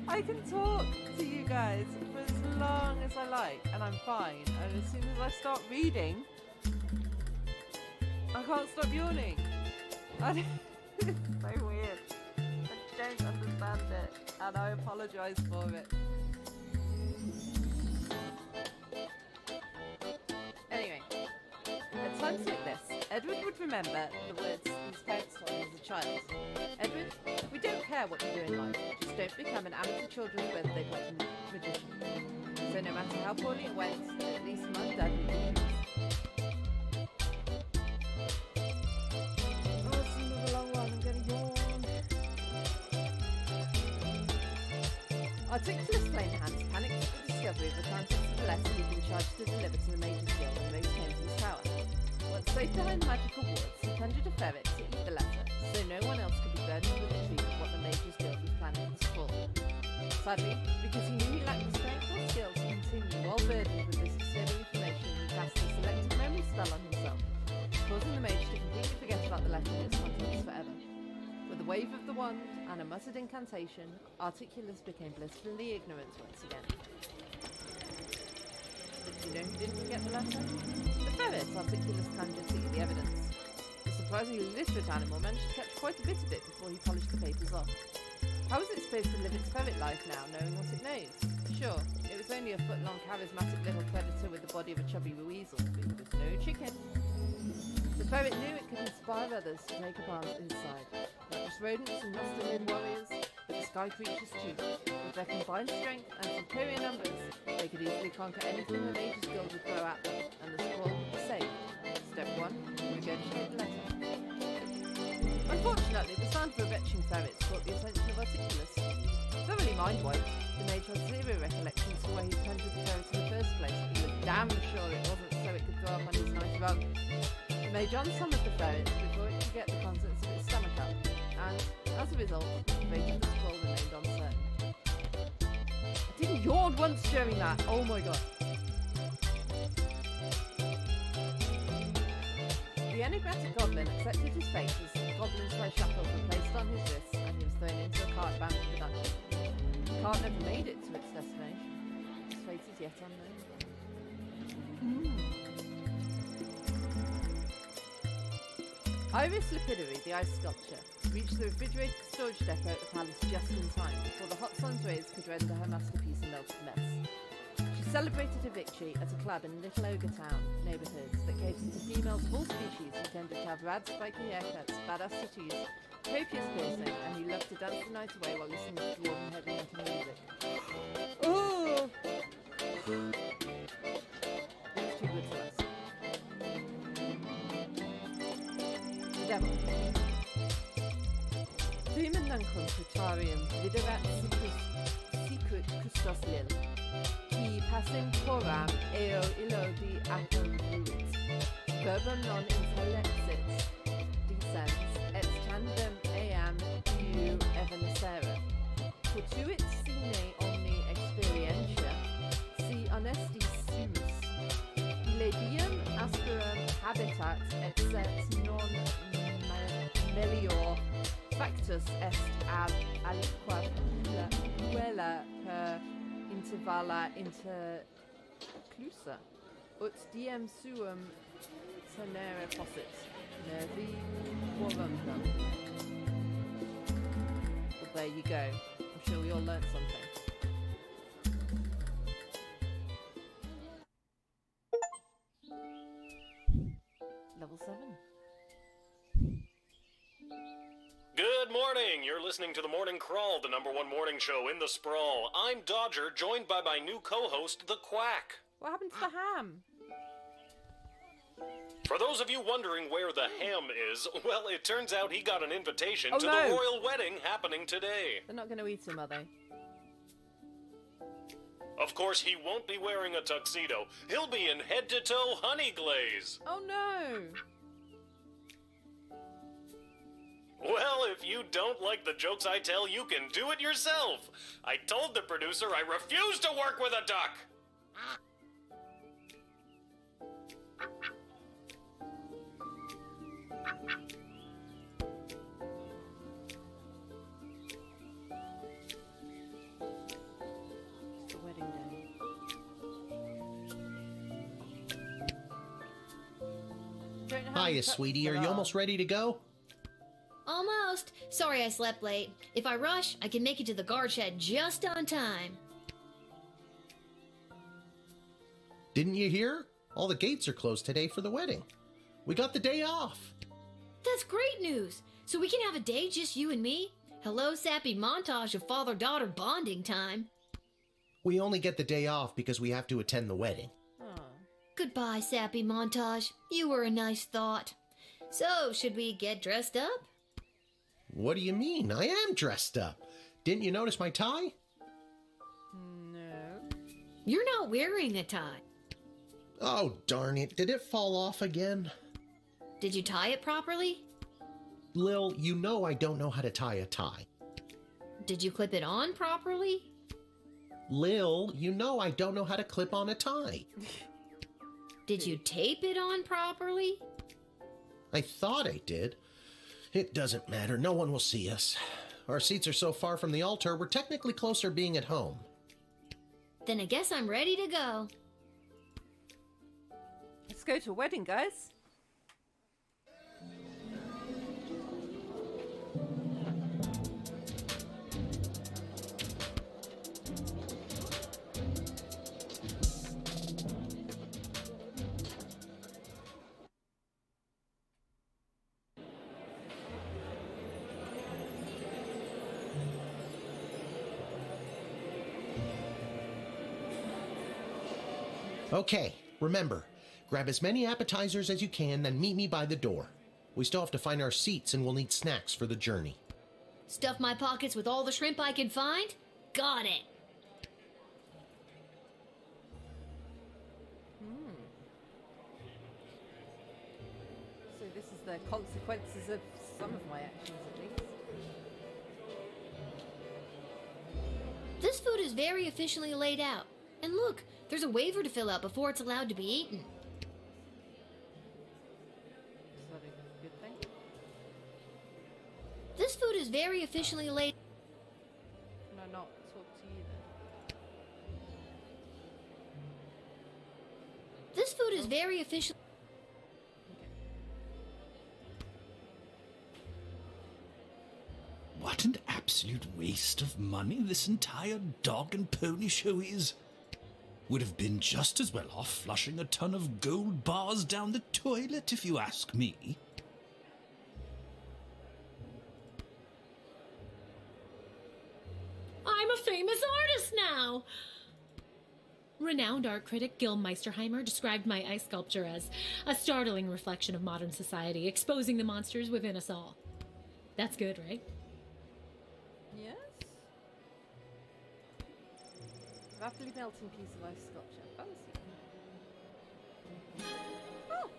I can talk to you guys for as long as I like, and I'm fine. And as soon as I start reading, I can't stop yawning. It's so weird. I don't understand it. and I apologise for it. Anyway, at times like this, Edward would remember the words his parents told him as a child. Edward, we don't care what you do in life, just don't become an amateur children's birthday party magician. So no matter how poorly it went, at least Mum and Dad would be pleased. Oh, it's another long one, I'm gonna yawn. Articulus plain hands panicked at the discovery of the contents of the letter he'd been charged to deliver to the Major's Guild and raise came to his tower. Once safe behind the magical wards, he conjured a ferret to eat the letter, so no one else could be burdened with the truth of what the Major's Guild was planning this fall. Sadly, because he knew he lacked the strength or skill to continue while burdened with this disturbing information, he cast a selective memory spell on himself, causing the mage to completely forget about the letter and its contents forever. With a wave of the wand and a muttered incantation, Articulus became blissfully ignorant once again. But do you know who didn't forget the letter? The ferret Articulus conjured to eat the evidence. The surprisingly literate animal managed to catch quite a bit of it before he polished the papers off. How was it supposed to live its ferret life now, knowing what it knows? Sure, it was only a foot-long charismatic little predator with the body of a chubby weasel, but it was no chicken. The ferret knew it could inspire others to take up arms at his side. Not just rodents and Nostalid warriors, but the sky creatures too. With their combined strength and superior numbers, they could easily conquer anything the Mage's Guild would throw at them, and the scroll would be saved. Step 1, regurgitate the letter. Unfortunately, the sound of a retching ferret caught the attention of Articulus. Thoroughly mind-wiped, the mage had zero recollections for where he conjured the ferret in the first place, but he was damn sure it wasn't so it could throw up on his nice rug. The mage unsummoned the ferret before it could get the contents of its stomach up, and, as a result, the fate of the scroll remained uncertain. I didn't yawn once during that, oh my god. The enigmatic goblin accepted his fate as goblin-sized shackles were placed on his wrists and he was thrown into a cart bound to the dungeon. The cart never made it to its destination. His fate is yet unknown. Iris Lapidary, the ice sculpture, reached the refrigerated storage depot at the palace just in time before the hot sun's rays could render her masterpiece a melted mess. She celebrated her victory at a club in Little Ogre Town neighbourhoods that catered to females of all species who tended to have rad spiky haircuts, badass tattoos, copious piercing, and who loved to dance the night away while listening to dwarven heavy metal music. Oh! It was too good for us. The devil. Demon Nuncum Putarium Viderat Secret Custos Lil. Qui passem coram eo illo di acum ruit. Verbum non intellexit descens et tandem eam diu evanescere. Fortuit sine omni experientia, si honestis sumus. Ille diem asperam habitat et set non melior factus est ab aliqua puella per intervalla interclusa, ut diem suum tenere possit, nervi quorundum. Well, there you go. I'm sure we all learnt something. Level 7. Good morning! You're listening to The Morning Crawl, the #1 morning show in the sprawl. I'm Dodger, joined by my new co-host, The Quack. What happened to the ham? For those of you wondering where the ham is, well, it turns out he got an invitation to no. the royal wedding happening today. They're not going to eat him, are they? Of course, he won't be wearing a tuxedo. He'll be in head-to-toe honey glaze. Oh no! Well, if you don't like the jokes I tell, you can do it yourself. I told the producer I refuse to work with a duck. It's the wedding day. Hiya, sweetie. Are you almost ready to go? Almost. Sorry I slept late. If I rush, I can make it to the guard shed just on time. Didn't you hear? All the gates are closed today for the wedding. We got the day off. That's great news. So we can have a day just you and me? Hello, sappy montage of father-daughter bonding time. We only get the day off because we have to attend the wedding. Goodbye, sappy montage. You were a nice thought. So, should we get dressed up? What do you mean? I am dressed up. Didn't you notice my tie? No. You're not wearing a tie. Oh, darn it. Did it fall off again? Did you tie it properly? Lil, you know I don't know how to tie a tie. Did you clip it on properly? Lil, you know I don't know how to clip on a tie. Did you tape it on properly? I thought I did. It doesn't matter. No one will see us. Our seats are so far from the altar, we're technically closer being at home. Then I guess I'm ready to go. Let's go to a wedding, guys. Okay, remember, grab as many appetizers as you can, then meet me by the door. We still have to find our seats and we'll need snacks for the journey. Stuff my pockets with all the shrimp I can find? Got it! So this is the consequences of some of my actions, at least. This food is very efficiently laid out. And look, there's a waiver to fill out before it's allowed to be eaten. Is that a good thing? This food is very efficiently laid... Can I not talk to you then? This food is very efficient... What an absolute waste of money this entire dog and pony show is. Would have been just as well off flushing a ton of gold bars down the toilet, if you ask me. I'm a famous artist now! Renowned art critic Gil Meisterheimer described my ice sculpture as a startling reflection of modern society, exposing the monsters within us all. That's good, right? Yes? Rapidly melting piece of ice sculpture. Fancy. Oh!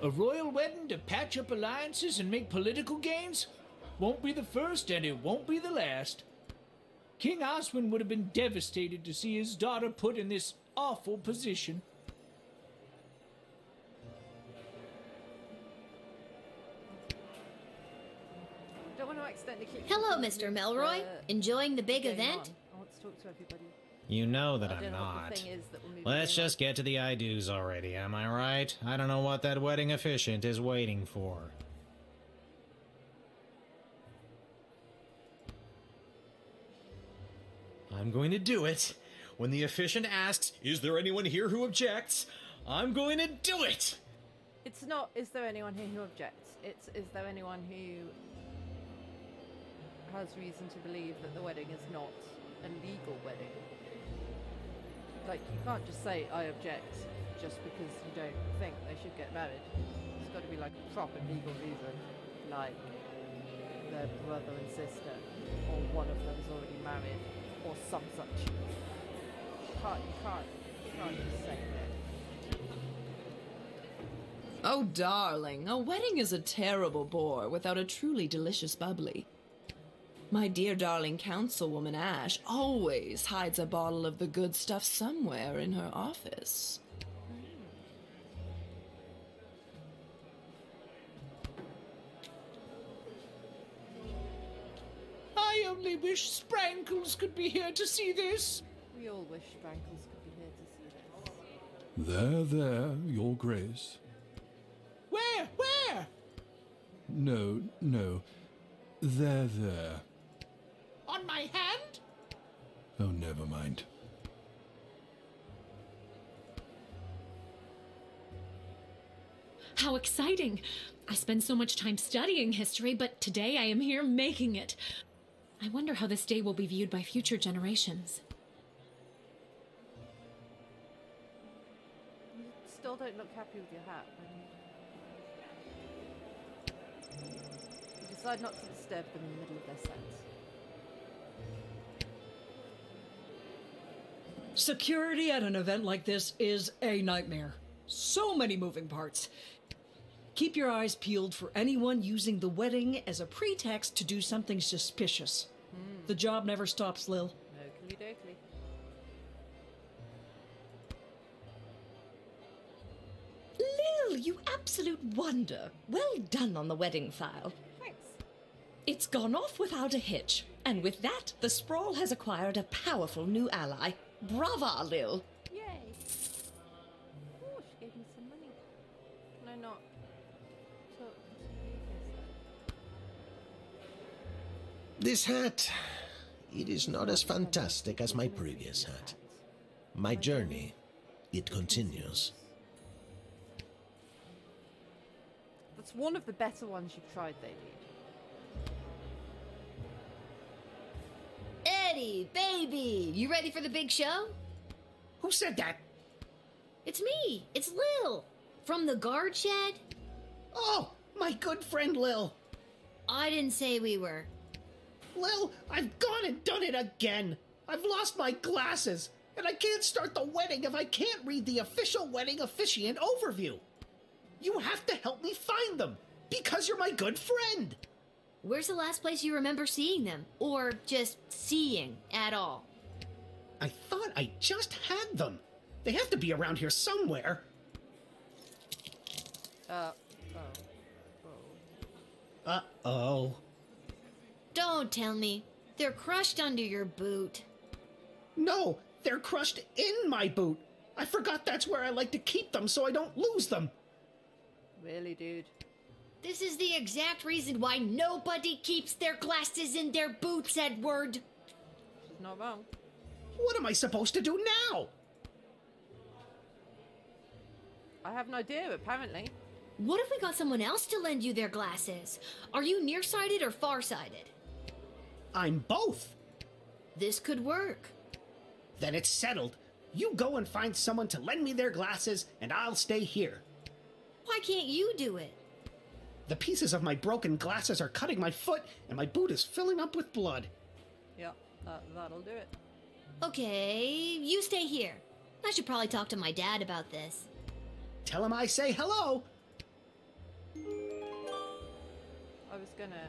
A royal wedding to patch up alliances and make political gains? Won't be the first and it won't be the last. King Oswin would have been devastated to see his daughter put in this awful position. Don't want to accidentally click. Hello, Mr. Melroy. Enjoying the big going event? on. I want to talk to everybody. You know that I I'm don't know what the not. thing is that we're moving Let's on. just get to the I-dos already, am I right? I don't know what that wedding officiant is waiting for. I'm going to do it. When the officiant asks, is there anyone here who objects? I'm going to do it! It's not, is there anyone here who objects? It's, is there anyone who has reason to believe that the wedding is not a legal wedding? Like, you can't just say, I object, just because you don't think they should get married. There's got to be, like, a proper legal reason, like their brother and sister, or one of them's already married, or some such. You can't just say that. Oh, darling, a wedding is a terrible bore without a truly delicious bubbly. My dear darling councilwoman Ash always hides a bottle of the good stuff somewhere in her office. I only wish Sprankles could be here to see this. We all wish Sprankles could be here to see this. There, Your Grace. Where? No. There. On my hand? Oh, never mind. How exciting! I spend so much time studying history, but today I am here making it. I wonder how this day will be viewed by future generations. You still don't look happy with your hat. You decide not to disturb them in the middle of their sets. Security at an event like this is a nightmare. So many moving parts. Keep your eyes peeled for anyone using the wedding as a pretext to do something suspicious. The job never stops, Lil. Oakley dokley. Lil, you absolute wonder. Well done on the wedding file. Thanks. It's gone off without a hitch. And with that, the Sprawl has acquired a powerful new ally. Brava, Lil. Yay! Oh, she gave me some money. Can I not talk to you? This hat, it is not as fantastic as my previous hat. My journey, it continues. That's one of the better ones you've tried, David. Eddie, baby, you ready for the big show? Who said that? It's me. It's Lil. From the guard shed. Oh, my good friend Lil. I didn't say we were. Lil, I've gone and done it again. I've lost my glasses, and I can't start the wedding if I can't read the official wedding officiant overview. You have to help me find them, because you're my good friend. Where's the last place you remember seeing them? Or just seeing at all? I thought I just had them. They have to be around here somewhere. Uh-oh. Don't tell me. They're crushed under your boot. No, they're crushed in my boot. I forgot that's where I like to keep them so I don't lose them. Really, dude? This is the exact reason why nobody keeps their glasses in their boots, Edward. She's not wrong. What am I supposed to do now? I have no idea, apparently. What if we got someone else to lend you their glasses? Are you nearsighted or farsighted? I'm both. This could work. Then it's settled. You go and find someone to lend me their glasses, and I'll stay here. Why can't you do it? The pieces of my broken glasses are cutting my foot, and my boot is filling up with blood. Yeah, that'll do it. Okay, you stay here. I should probably talk to my dad about this. Tell him I say hello. I was gonna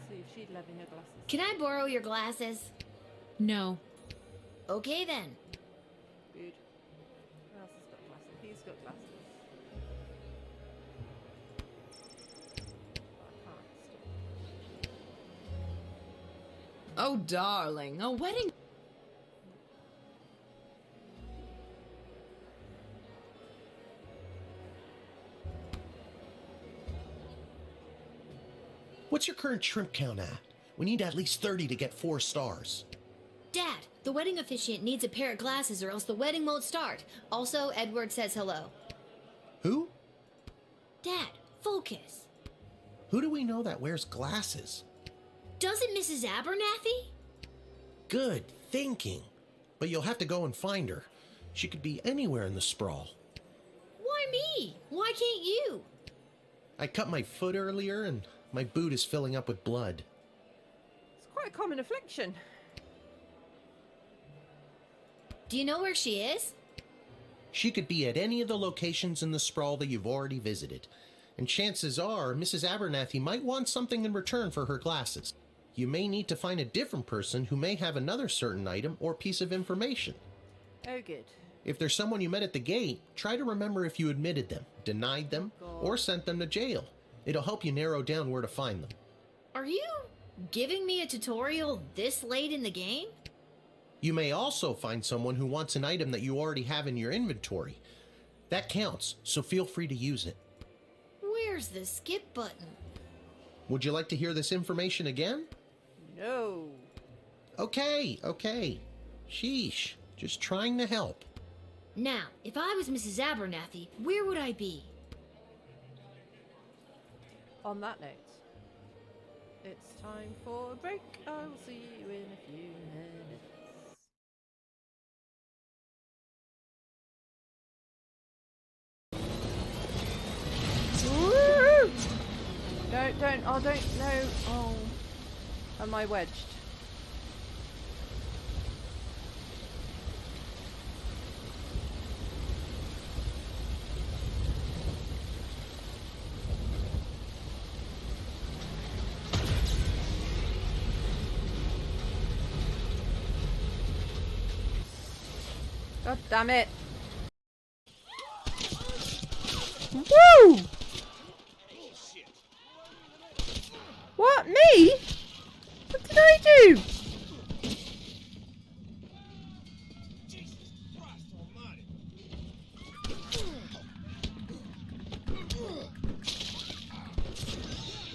see if she'd lend me her glasses. Can I borrow your glasses? No. Okay then. Dude. Who else has got glasses? He's got glasses. Oh, darling, a wedding. What's your current shrimp count at? We need at least 30 to get 4 stars. Dad, the wedding officiant needs a pair of glasses or else the wedding won't start. Also, Edward says hello. Who? Dad, focus. Who do we know that wears glasses? Doesn't Mrs. Abernathy? Good thinking. But you'll have to go and find her. She could be anywhere in the sprawl. Why me? Why can't you? I cut my foot earlier and my boot is filling up with blood. It's quite a common affliction. Do you know where she is? She could be at any of the locations in the sprawl that you've already visited. And chances are Mrs. Abernathy might want something in return for her glasses. You may need to find a different person who may have another certain item or piece of information. Oh, good. If there's someone you met at the gate, try to remember if you admitted them, denied them, or sent them to jail. It'll help you narrow down where to find them. Are you giving me a tutorial this late in the game? You may also find someone who wants an item that you already have in your inventory. That counts, so feel free to use it. Where's the skip button? Would you like to hear this information again? No. Okay. Sheesh, just trying to help. Now, if I was Mrs. Abernathy, where would I be? On that note, it's time for a break. I will see you in a few minutes. Woo! Don't, no. Oh. Am I wedged? God damn it. Woo! What? Me? What did I do?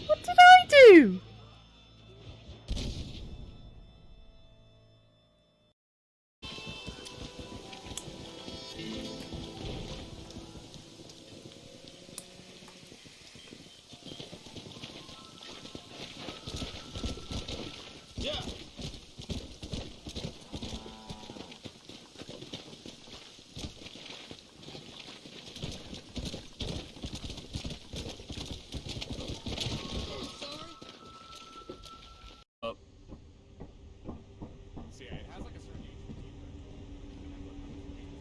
What did I do? So yeah, it has like a certain HP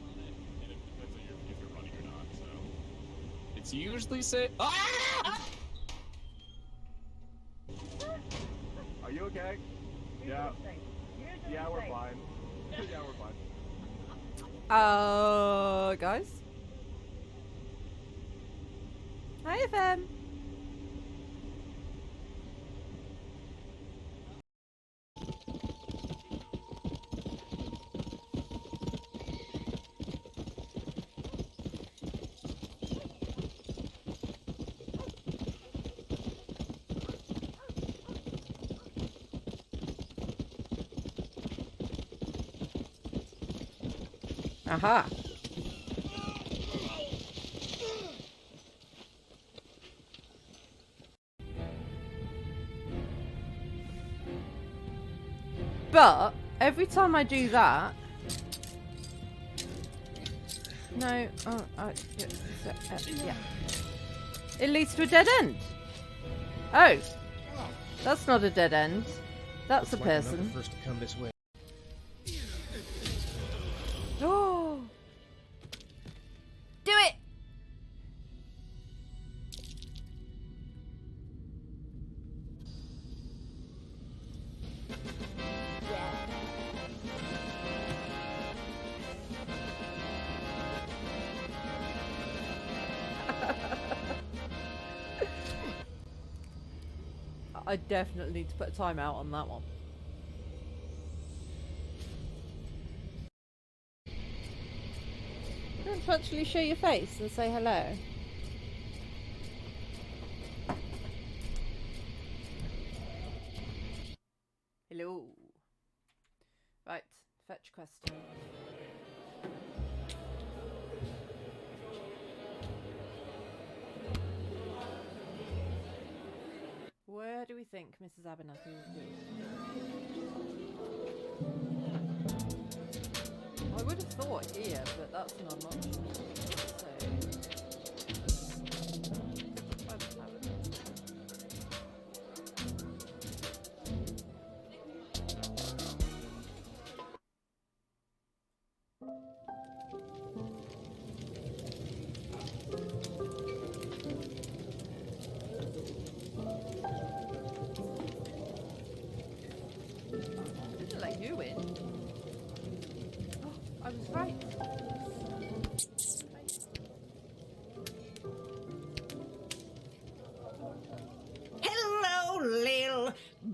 on it, and it depends on if you're running or not. So it's usually say. Ah! Are you okay? Yeah. Yeah, we're fine. Yeah, we're fine. Guys. Hi, FM. Aha. But every time I do that, no, yeah, it leads to a dead end. Oh, that's not a dead end. That's a person. First to come this way. Oh, do it! I definitely need to put a timeout on that one. You want to actually show your face and say hello? Hello. Right, fetch question. Where do we think Mrs. Abernathy would be? I would have thought here, but that's not an option. So... didn't let you in. Oh, I was right.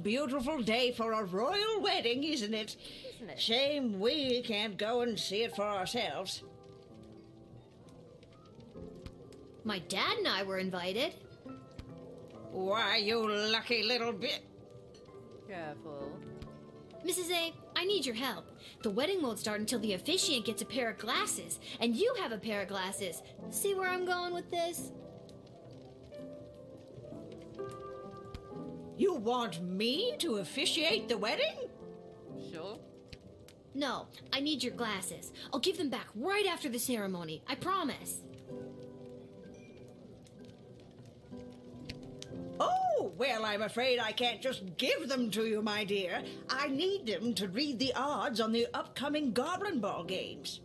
beautiful day for a royal wedding, isn't it? Isn't it? Shame we can't go and see it for ourselves. My dad and I were invited. Why, you lucky little bit. Careful. Mrs. A, I need your help. The wedding won't start until the officiant gets a pair of glasses, and you have a pair of glasses. See where I'm going with this? You want me to officiate the wedding? Sure. No, I need your glasses. I'll give them back right after the ceremony. I promise. Oh, well, I'm afraid I can't just give them to you, my dear. I need them to read the odds on the upcoming Goblin Ball games.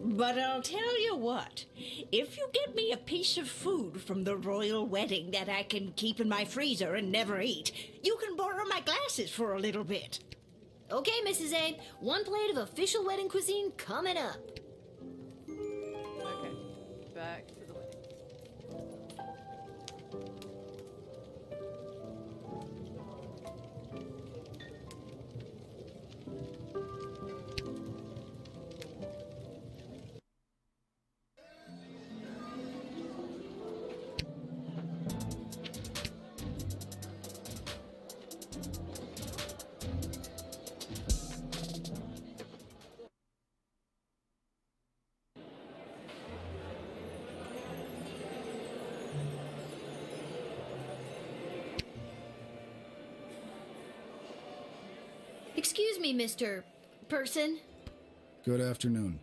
But I'll tell you what, if you get me a piece of food from the royal wedding that I can keep in my freezer and never eat, you can borrow my glasses for a little bit. Okay, Mrs. A, 1 plate of official wedding cuisine coming up. Okay, back to the wedding. Excuse me, Mr. Person. Good afternoon.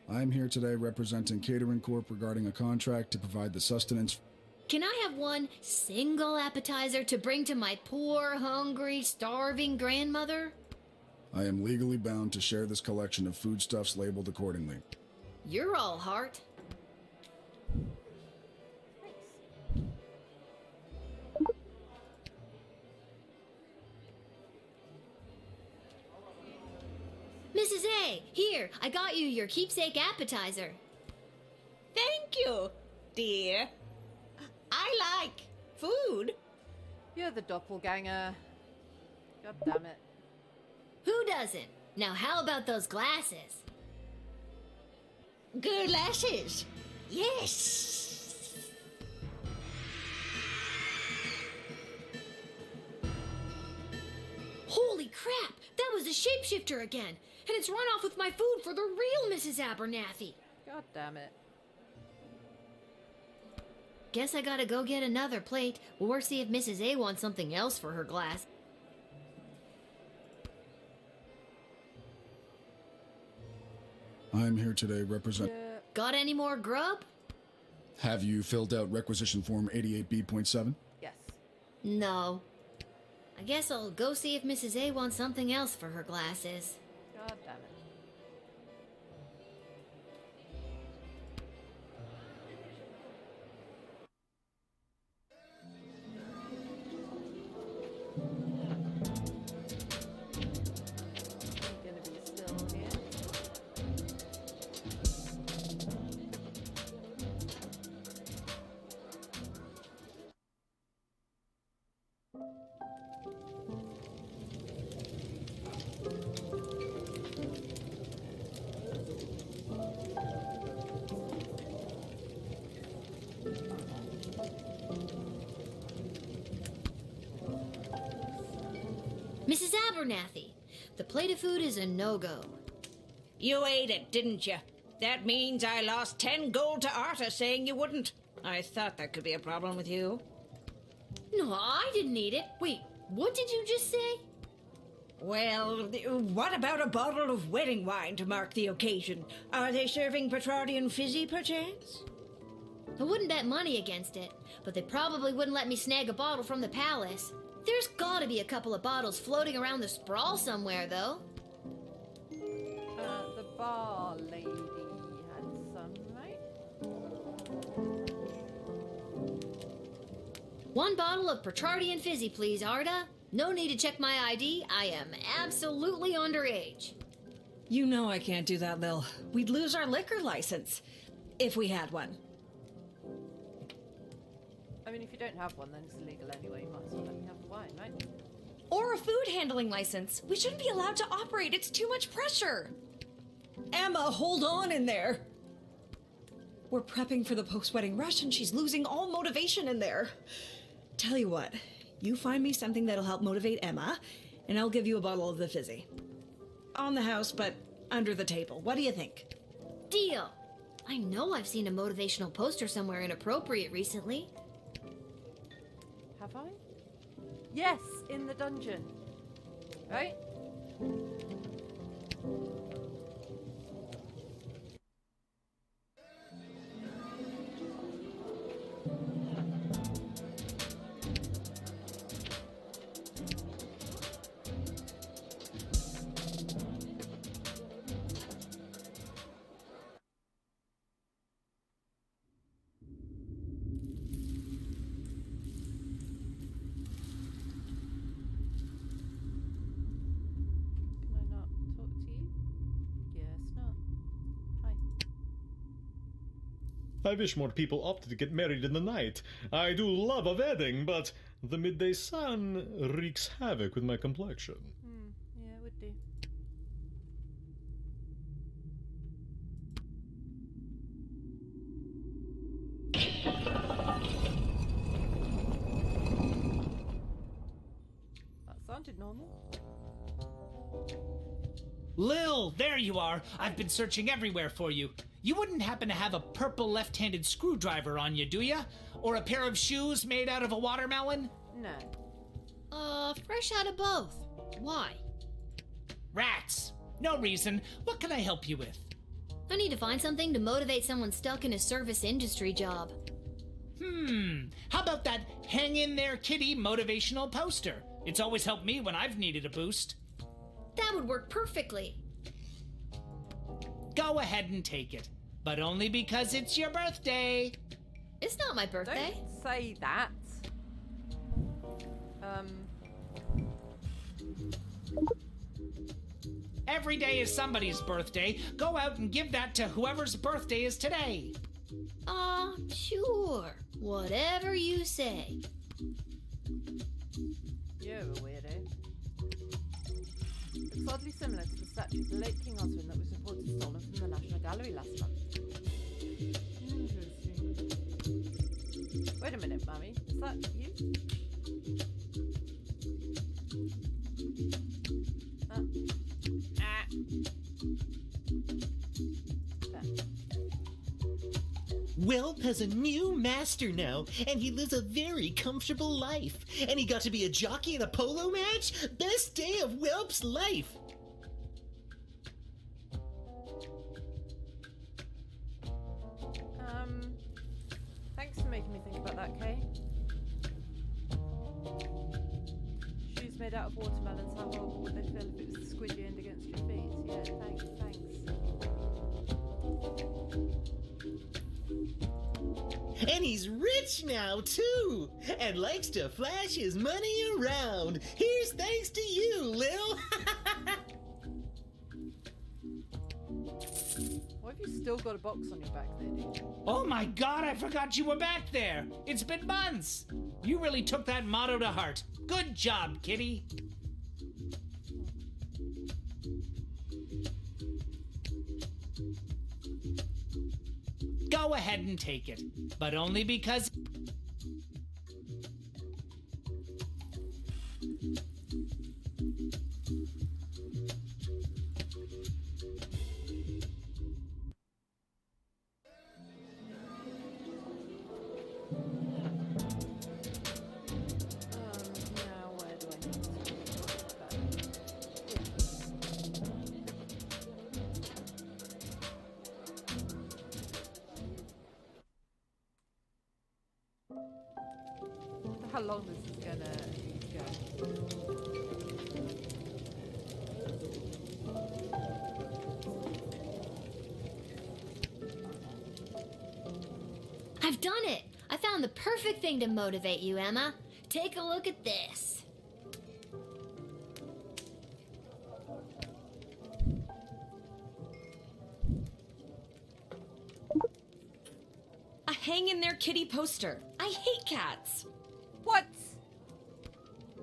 I'm here today representing Catering Corp regarding a contract to provide the sustenance. Can I have one single appetizer to bring to my poor, hungry, starving grandmother? I am legally bound to share this collection of foodstuffs labeled accordingly. You're all heart. Mrs. A, here, I got you your keepsake appetizer. Thank you, dear. I like food. You're the doppelganger. God damn it. Who doesn't? Now how about those glasses? Glasses. Yes. Holy crap! That was a shapeshifter again! And it's run off with my food for the real Mrs. Abernathy! God damn it. Guess I gotta go get another plate, or see if Mrs. A wants something else for her glass. I'm here today represent. Got any more grub? Have you filled out requisition form 88B.7? Yes. No. I guess I'll go see if Mrs. A wants something else for her glasses. God damn it. I'm gonna be still here. Mrs. Abernathy, the plate of food is a no-go. You ate it, didn't you? That means I lost 10 gold to Arta saying you wouldn't. I thought that could be a problem with you. No, I didn't eat it. Wait, what did you just say? Well, what about a bottle of wedding wine to mark the occasion? Are they serving Petrardian fizzy, perchance? I wouldn't bet money against it, but they probably wouldn't let me snag a bottle from the palace. There's gotta be a couple of bottles floating around the sprawl somewhere, though. The bar lady had some, right? 1 bottle of Petrardian fizzy, please, Arda. No need to check my ID. I am absolutely underage. You know I can't do that, Lil. We'd lose our liquor license if we had one. I mean, if you don't have one, then it's illegal anyway. You might as well let me have the wine, right? Or a food handling license. We shouldn't be allowed to operate. It's too much pressure. Emma, hold on in there. We're prepping for the post-wedding rush and she's losing all motivation in there. Tell you what, you find me something that'll help motivate Emma, and I'll give you a bottle of the fizzy. On the house, but under the table. What do you think? Deal. I know I've seen a motivational poster somewhere inappropriate recently. Have I? Yes, in the dungeon. Right? I wish more people opted to get married in the night. I do love a wedding, but the midday sun wreaks havoc with my complexion. Yeah, it would do. That sounded normal. Lil, there you are. I've been searching everywhere for you. You wouldn't happen to have a purple left-handed screwdriver on you, do ya? Or a pair of shoes made out of a watermelon? No. Fresh out of both. Why? Rats. No reason. What can I help you with? I need to find something to motivate someone stuck in a service industry job. How about that hang in there kitty motivational poster? It's always helped me when I've needed a boost. That would work perfectly. Go ahead and take it, but only because it's your birthday. It's not my birthday. Don't say that. Every day is somebody's birthday. Go out and give that to whoever's birthday is today. Sure. Whatever you say. You're a weirdo. Looks oddly similar to the statue of the late King Oswin that was reported stolen from the National Gallery last month. Interesting. Wait a minute, Mummy. Is that you? Whelp has a new master now, and he lives a very comfortable life. And he got to be a jockey in a polo match? Best day of Whelp's life! Thanks for making me think about that, Kay. Shoes made out of watermelons, how horrible would they feel if it was the squidgy end against your feet? Yeah, thanks. And he's rich now, too! And likes to flash his money around! Here's thanks to you, Lil! Why have you still got a box on your back there, dude? Oh my god, I forgot you were back there! It's been months! You really took that motto to heart. Good job, kitty! Go ahead and take it, but only because... Now where do I need to go? How long this is gonna go? I've done it! I found the perfect thing to motivate you, Emma. Take a look at this. A hang in there kitty poster. I I hate cats. What?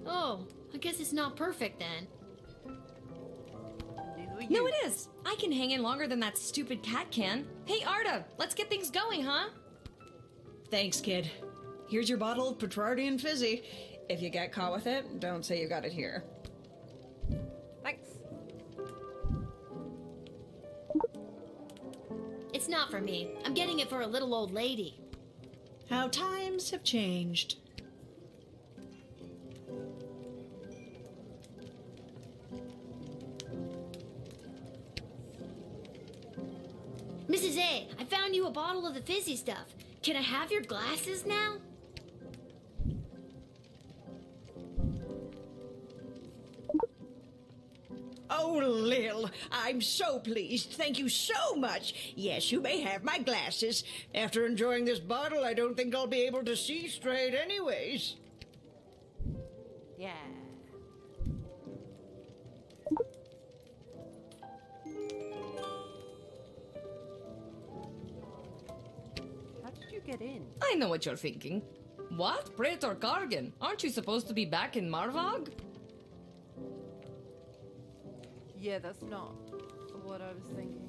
Oh, I guess it's not perfect then. No, it is. I can hang in longer than that stupid cat can. Hey, Arda, let's get things going, huh? Thanks, kid. Here's your bottle of Petrardian Fizzy. If you get caught with it, don't say you got it here. Thanks. It's not for me. I'm getting it for a little old lady. How times have changed. Mrs. A, I found you a bottle of the fizzy stuff. Can I have your glasses now? Oh, Lil, I'm so pleased. Thank you so much. Yes, you may have my glasses. After enjoying this bottle, I don't think I'll be able to see straight anyways. Yeah. How did you get in? I know what you're thinking. What? Praetor Kargan? Aren't you supposed to be back in Marvog? Yeah, that's not what I was thinking.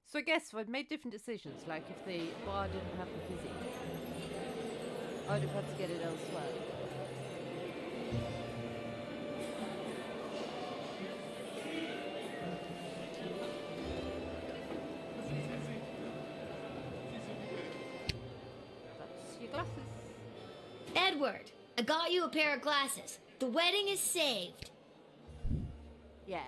So I guess I've made different decisions, like if the bar didn't have the fizzy, I'd have had to get it elsewhere. That's your glasses. Edward, I got you a pair of glasses. The wedding is saved. Yeah.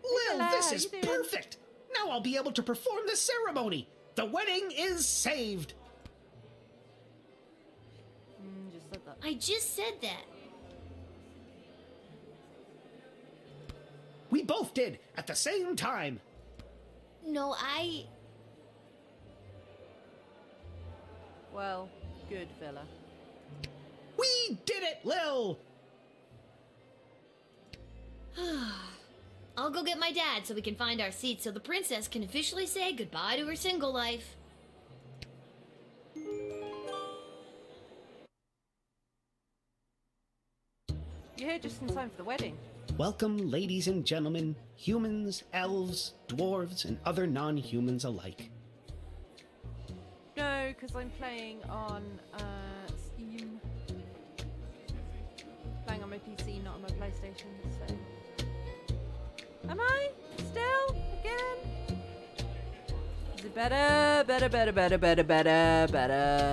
Lil, this is perfect! Now I'll be able to perform the ceremony! The wedding is saved! Just said that. I just said that. We both did, at the same time! No, I... Well, good fella. We did it, Lil! I'll go get my dad so we can find our seats so the princess can officially say goodbye to her single life. You're here just in time for the wedding. Welcome, ladies and gentlemen, humans, elves, dwarves, and other non-humans alike. No, because I'm playing on Steam. Playing on my PC, not on my PlayStation, so... Am I? Still? Again? Is it better? Better. Better? Better.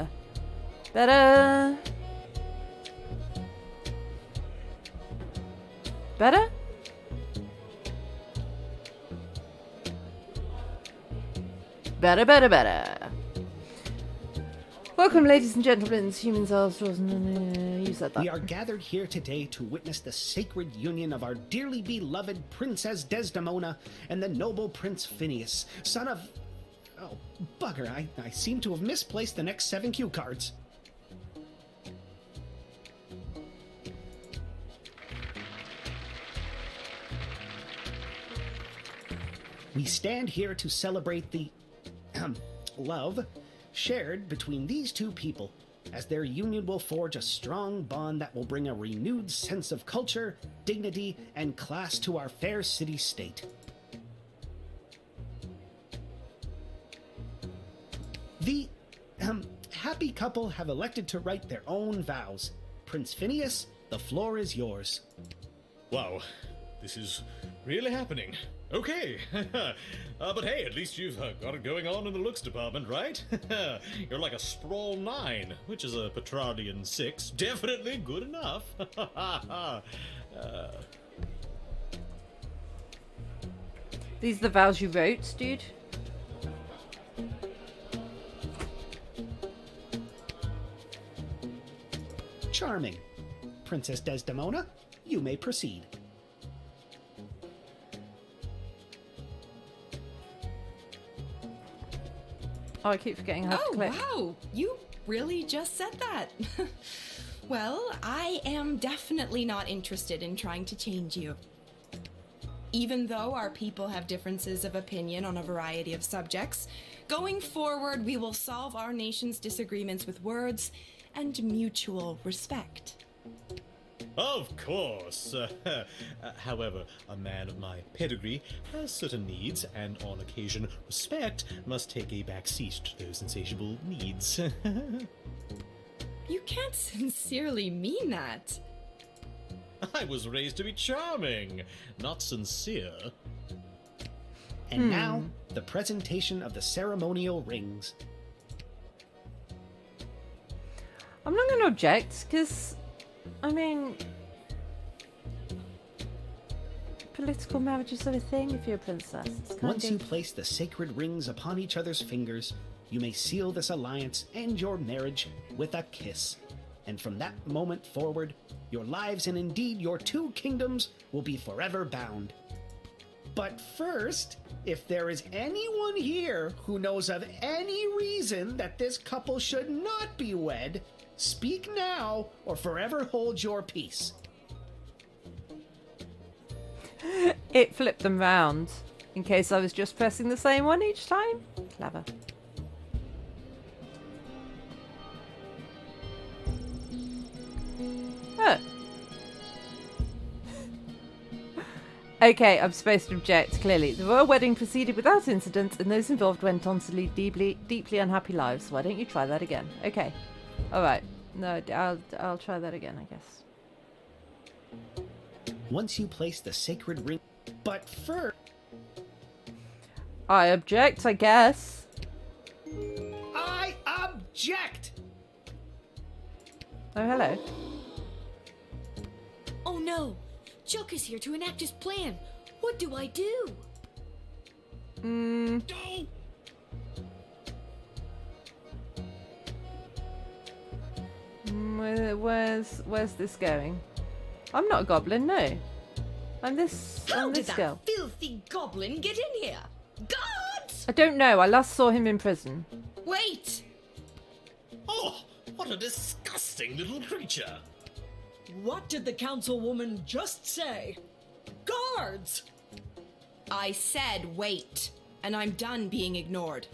Welcome, ladies and gentlemen, humans, elves, dwarves, you said that. We are gathered here today to witness the sacred union of our dearly beloved Princess Desdemona and the noble Prince Phineas, son of... Oh, bugger, I seem to have misplaced the next 7 cue cards. We stand here to celebrate the... love shared between these two people, as their union will forge a strong bond that will bring a renewed sense of culture, dignity, and class to our fair city-state. The happy couple have elected to write their own vows. Prince Phineas, the floor is yours. Wow, this is really happening. Okay, but hey, at least you've got it going on in the looks department, right? You're like a Sprawl 9, which is a Petrardian 6. Definitely good enough. These are the vows you wrote, dude? Charming. Princess Desdemona, you may proceed. Oh, I keep forgetting how to click. Wow, you really just said that. Well, I am definitely not interested in trying to change you. Even though our people have differences of opinion on a variety of subjects, going forward we will solve our nation's disagreements with words and mutual respect. Of course. However, a man of my pedigree has certain needs, and on occasion, respect must take a back seat to those insatiable needs. You can't sincerely mean that. I was raised to be charming, not sincere. And now, the presentation of the ceremonial rings. I'm not going to object, because, I mean, political marriage is sort of thing if you're a princess. Once you place the sacred rings upon each other's fingers, you may seal this alliance and your marriage with a kiss. And from that moment forward, your lives and indeed your two kingdoms will be forever bound. But first, if there is anyone here who knows of any reason that this couple should not be wed, speak now or forever hold your peace. It flipped them round in case I was just pressing the same one each time. Clever. Oh. Okay, I'm supposed to object, clearly. The royal wedding proceeded without incident, and those involved went on to lead deeply unhappy lives. Why don't you try that again? Okay. Alright. No, I'll try that again, I guess. Once you place the sacred ring... But first... I object, I guess. I object! Oh, hello. Oh no! Chuck is here to enact his plan. What do I do? Where's this going? I'm not a goblin, no. I'm this girl. Filthy goblin get in here? Guards! I don't know. I last saw him in prison. Wait! Oh, what a disgusting little creature! What did the councilwoman just say? Guards! I said wait, and I'm done being ignored.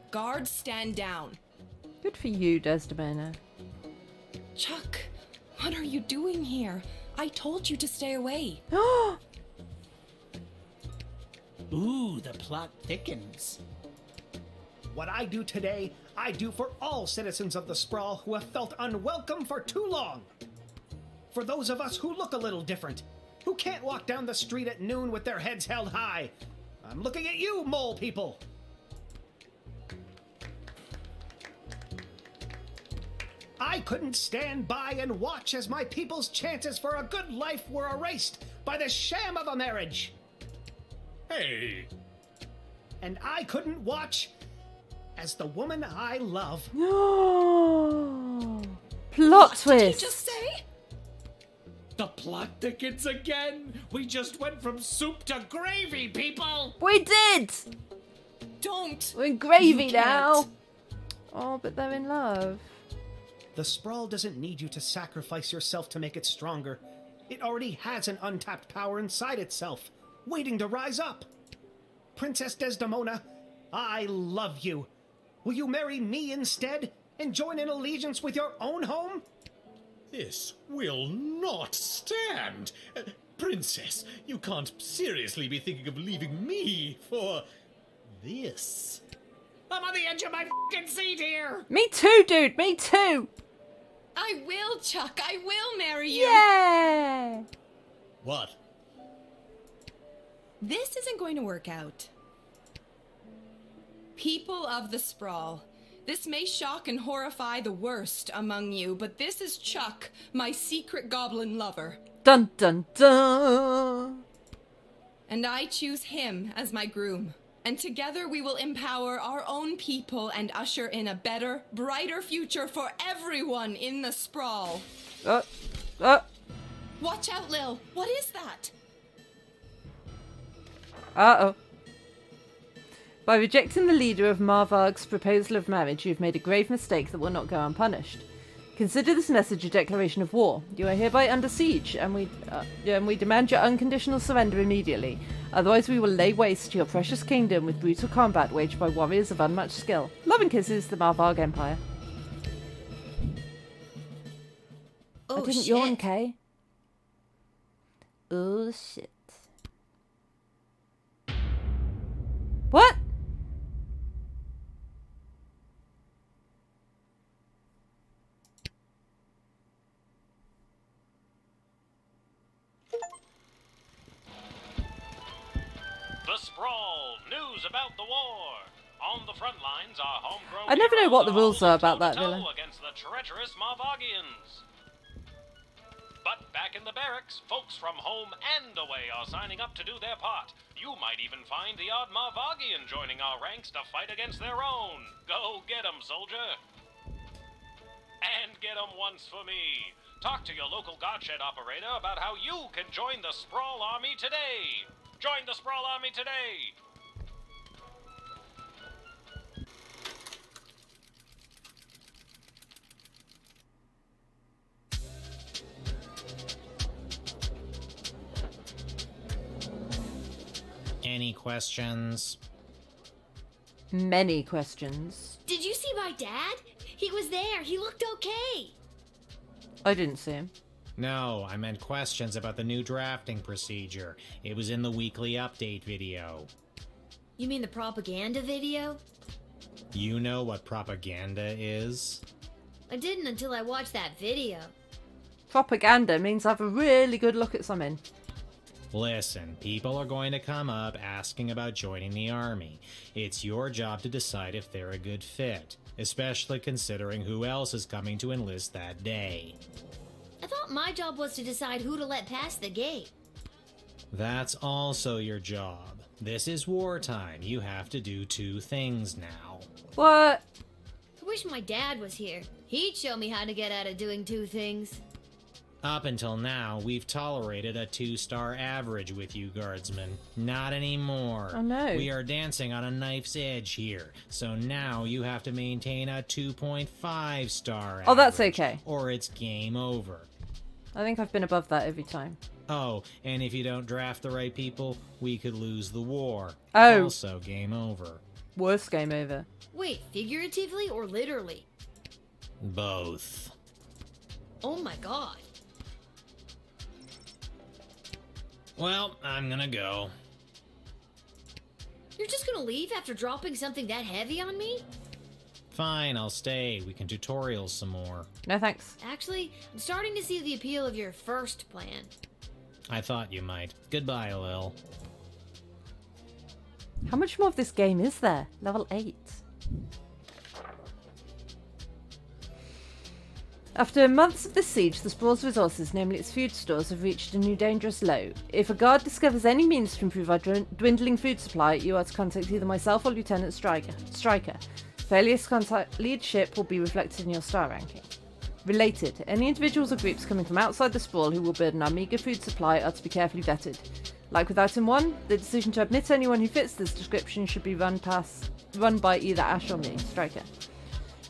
Guards, stand down. Good for you, Desdemona. Chuck, what are you doing here? I told you to stay away. Ooh, the plot thickens. What I do today, I do for all citizens of the Sprawl who have felt unwelcome for too long. For those of us who look a little different, who can't walk down the street at noon with their heads held high. I'm looking at you, mole people. I couldn't stand by and watch as my people's chances for a good life were erased by the sham of a marriage. Hey! And I couldn't watch as the woman I love... Plot twist! What did you just say? The plot thickens again! We just went from soup to gravy, people! We did! Don't! We're in gravy now! Oh, but they're in love. The Sprawl doesn't need you to sacrifice yourself to make it stronger. It already has an untapped power inside itself, waiting to rise up. Princess Desdemona, I love you. Will you marry me instead and join in allegiance with your own home? This will not stand! Princess, you can't seriously be thinking of leaving me for... this. I'm on the edge of my f***ing seat here! Me too, dude! Me too! I will, Chuck! I will marry you! Yeah! What? This isn't going to work out. People of the Sprawl, this may shock and horrify the worst among you, but this is Chuck, my secret goblin lover. Dun dun dun! And I choose him as my groom. And together we will empower our own people and usher in a better, brighter future for everyone in the Sprawl. Watch out, Lil. What is that? Uh-oh. By rejecting the leader of Marvarg's proposal of marriage, you've made a grave mistake that will not go unpunished. Consider this message a declaration of war. You are hereby under siege, and we demand your unconditional surrender immediately. Otherwise, we will lay waste to your precious kingdom with brutal combat waged by warriors of unmatched skill. Love and kisses, the Marvarg Empire. Oh, I didn't shit. yawn, Kay. Oh, shit. What? The Sprawl, news about the war. On the front lines are homegrown I never know what the rules are about that toe-to-toe villain. against the treacherous Marvagians. But back in the barracks, folks from home and away are signing up to do their part. You might even find the odd Marvagian joining our ranks to fight against their own. Go get 'em, soldier. And get 'em once for me. Talk to your local Godshed operator about how you can join the Sprawl Army today. Join the Sprawl Army today. Any questions? Many questions. Did you see my dad? He was there. He looked okay. I didn't see him. No, I meant questions about the new drafting procedure. It was in the weekly update video. You mean the propaganda video? You know what propaganda is? I didn't until I watched that video. Propaganda means I have a really good look at something. Listen, people are going to come up asking about joining the army. It's your job to decide if they're a good fit, especially considering who else is coming to enlist that day. I thought my job was to decide who to let pass the gate. That's also your job. This is wartime. You have to do two things now. What? I wish my dad was here. He'd show me how to get out of doing two things. Up until now, we've tolerated a 2-star average with you, Guardsman. Not anymore. Oh no. We are dancing on a knife's edge here, so now you have to maintain a 2.5-star average. Oh, that's okay. Or it's game over. I think I've been above that every time. Oh, and if you don't draft the right people, we could lose the war. Oh. Also game over. Worst game over. Wait, figuratively or literally? Both. Oh my god. Well, I'm gonna go. You're just gonna leave after dropping something that heavy on me? Fine, I'll stay. We can tutorial some more. No thanks. Actually, I'm starting to see the appeal of your first plan. I thought you might. Goodbye, Lil. How much more of this game is there? Level 8. After months of this siege, the Sprawl's resources, namely its food stores, have reached a new dangerous low. If a guard discovers any means to improve our dwindling food supply, you are to contact either myself or Lieutenant Stryker. Failure to contact lead ship will be reflected in your star ranking. Related, any individuals or groups coming from outside the Sprawl who will burden our meagre food supply are to be carefully vetted. Like with Item 1, the decision to admit anyone who fits this description should be run by either Ash or me, Stryker.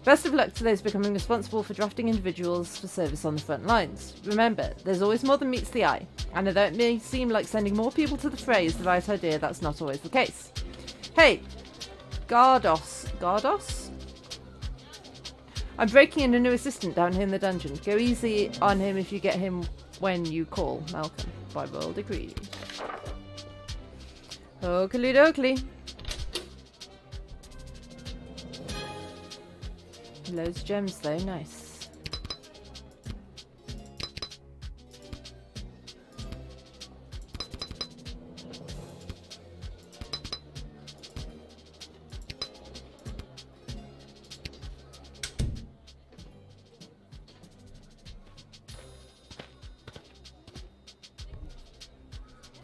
Best of luck to those becoming responsible for drafting individuals for service on the front lines. Remember, there's always more than meets the eye, and although it may seem like sending more people to the fray is the right idea, that's not always the case. Hey! Gardos? I'm breaking in a new assistant down here in the dungeon. Go easy on him if you get him when you call, Malcolm. By royal decree. Oakley dokley. Loads of gems though, nice.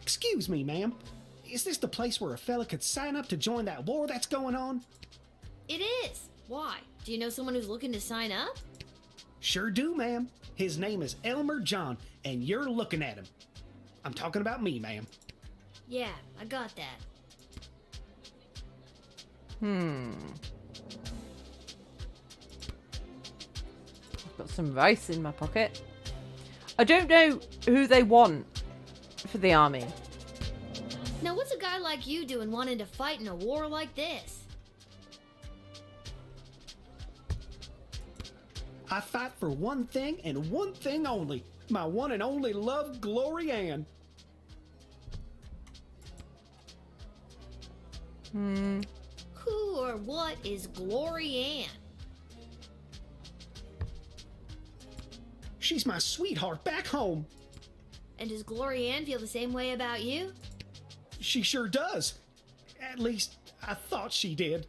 Excuse me, ma'am. Is this the place where a fella could sign up to join that war that's going on? It is. Why? Do you know someone who's looking to sign up? Sure do, ma'am. His name is Elmer John, and you're looking at him. I'm talking about me, ma'am. Yeah, I got that. I've got some rice in my pocket. I don't know who they want for the army. Now, what's a guy like you doing wanting to fight in a war like this? I fight for one thing and one thing only. My one and only love, Glory Ann. Who or what is Glory Ann? She's my sweetheart back home. And does Glory Ann feel the same way about you? She sure does. At least, I thought she did.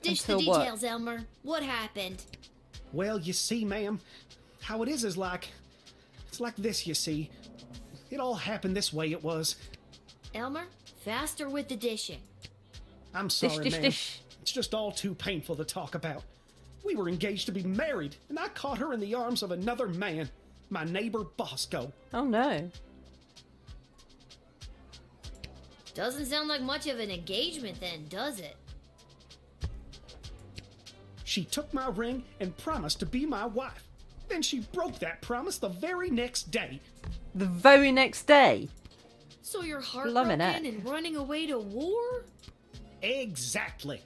Dish Until the what? details, Elmer. What happened? Well, you see, ma'am, how it is like... It's like this, you see. It all happened this way, it was. Elmer, faster with the dishing. I'm sorry, dish, ma'am. dish. It's just all too painful to talk about. We were engaged to be married, and I caught her in the arms of another man, my neighbor Bosco. Oh no. Doesn't sound like much of an engagement then, does it? She took my ring and promised to be my wife. Then she broke that promise the very next day. The very next day? So you're Blimmin' heartbroken heck. and running away to war? Exactly.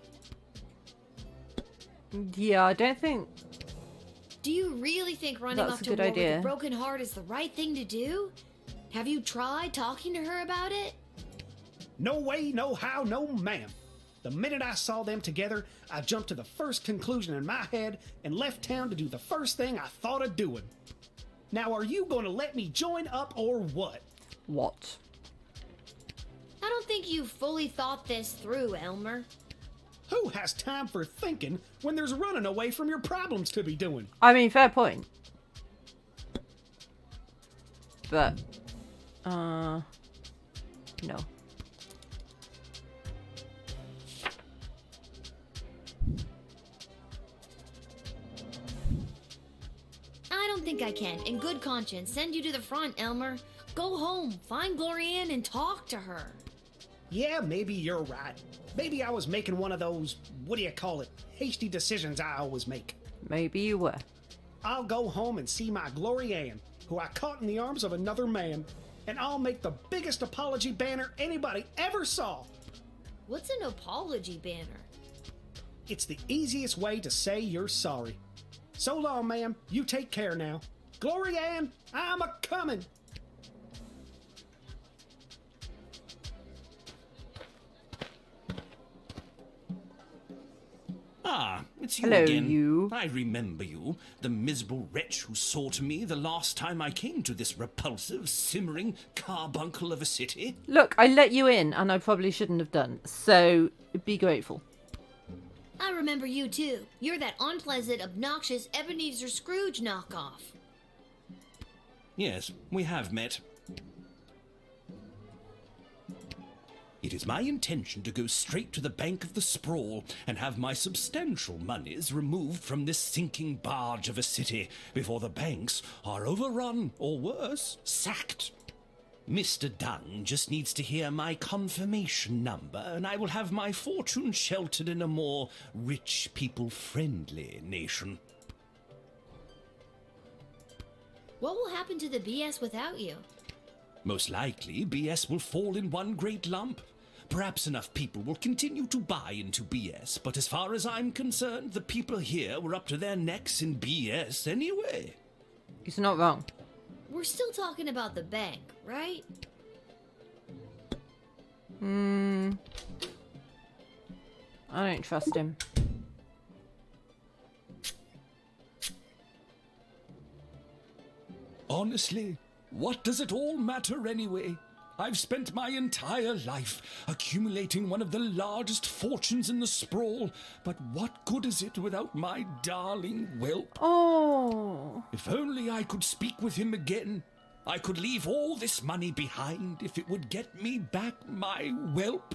Yeah, I don't think... Do you really think running That's off a to good war idea. with a broken heart is the right thing to do? Have you tried talking to her about it? No way, no how, no ma'am. The minute I saw them together, I jumped to the first conclusion in my head and left town to do the first thing I thought of doing. Now, are you going to let me join up or what? What? I don't think you fully thought this through, Elmer. Who has time for thinking when there's running away from your problems to be doing? I mean, fair point. But, no. I don't think I can, in good conscience, send you to the front, Elmer. Go home, find Glory Ann, and talk to her. Yeah, maybe you're right. Maybe I was making one of those, what do you call it, hasty decisions I always make. Maybe you were. I'll go home and see my Glory Ann, who I caught in the arms of another man, and I'll make the biggest apology banner anybody ever saw. What's an apology banner? It's the easiest way to say you're sorry. So long, ma'am. You take care now. Glory Ann, I'm a-comin'. Ah, it's you Hello, again. you. I remember you, the miserable wretch who sought me the last time I came to this repulsive, simmering carbuncle of a city. Look, I let you in, and I probably shouldn't have done. So, be grateful. I remember you too. You're that unpleasant, obnoxious Ebenezer Scrooge knockoff. Yes, we have met. It is my intention to go straight to the bank of the sprawl and have my substantial moneys removed from this sinking barge of a city before the banks are overrun, or worse, sacked. Mr. Dunn just needs to hear my confirmation number, and I will have my fortune sheltered in a more rich people-friendly nation. What will happen to the BS without you? Most likely, BS will fall in one great lump. Perhaps enough people will continue to buy into BS, but as far as I'm concerned, the people here were up to their necks in BS anyway. He's not wrong. We're still talking about the bank, right? I don't trust him. Honestly, what does it all matter anyway? I've spent my entire life accumulating one of the largest fortunes in the sprawl, but what good is it without my darling whelp? Oh. If only I could speak with him again. I could leave all this money behind if it would get me back my whelp.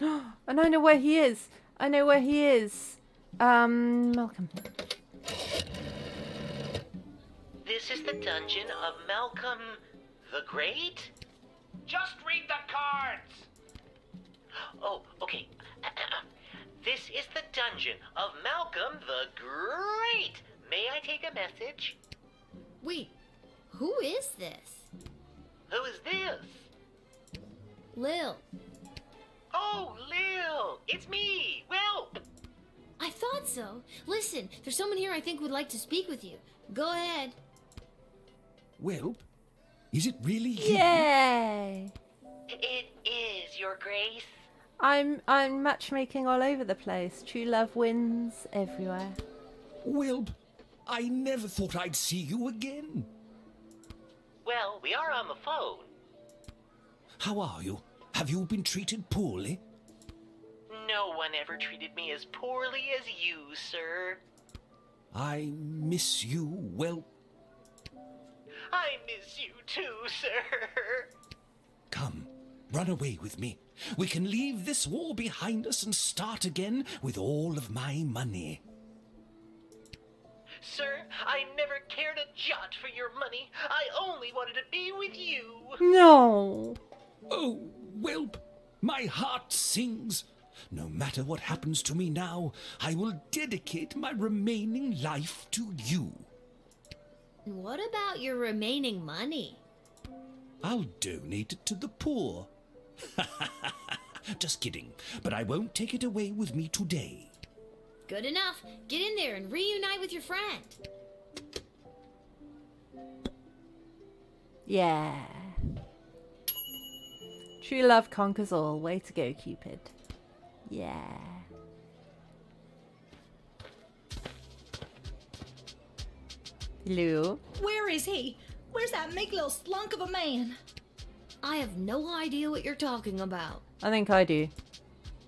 And I know where he is. I know where he is. Malcolm. This is the dungeon of Malcolm the Great? Just read the cards! Oh, okay. This is the dungeon of Malcolm the Great. May I take a message? Wait, who is this? Who is this? Lil. Oh, Lil! It's me, Will! I thought so. Listen, there's someone here I think would like to speak with you. Go ahead. Well, is it really you? Yay! It is, Your Grace. I'm matchmaking all over the place. True love wins everywhere. Well, I never thought I'd see you again. Well, we are on the phone. How are you? Have you been treated poorly? No one ever treated me as poorly as you, sir. I miss you, well... I miss you too, sir. Come, run away with me. We can leave this war behind us and start again with all of my money. Sir, I never cared a jot for your money. I only wanted to be with you. No. Oh, whelp, my heart sings. No matter what happens to me now, I will dedicate my remaining life to you. What about your remaining money? I'll donate it to the poor. Just kidding, but I won't take it away with me today. Good enough. Get in there and reunite with your friend. Yeah. True love conquers all. Way to go, Cupid. Yeah. Hello? Where is he? Where's that meek little slunk of a man? I have no idea what you're talking about. I think I do.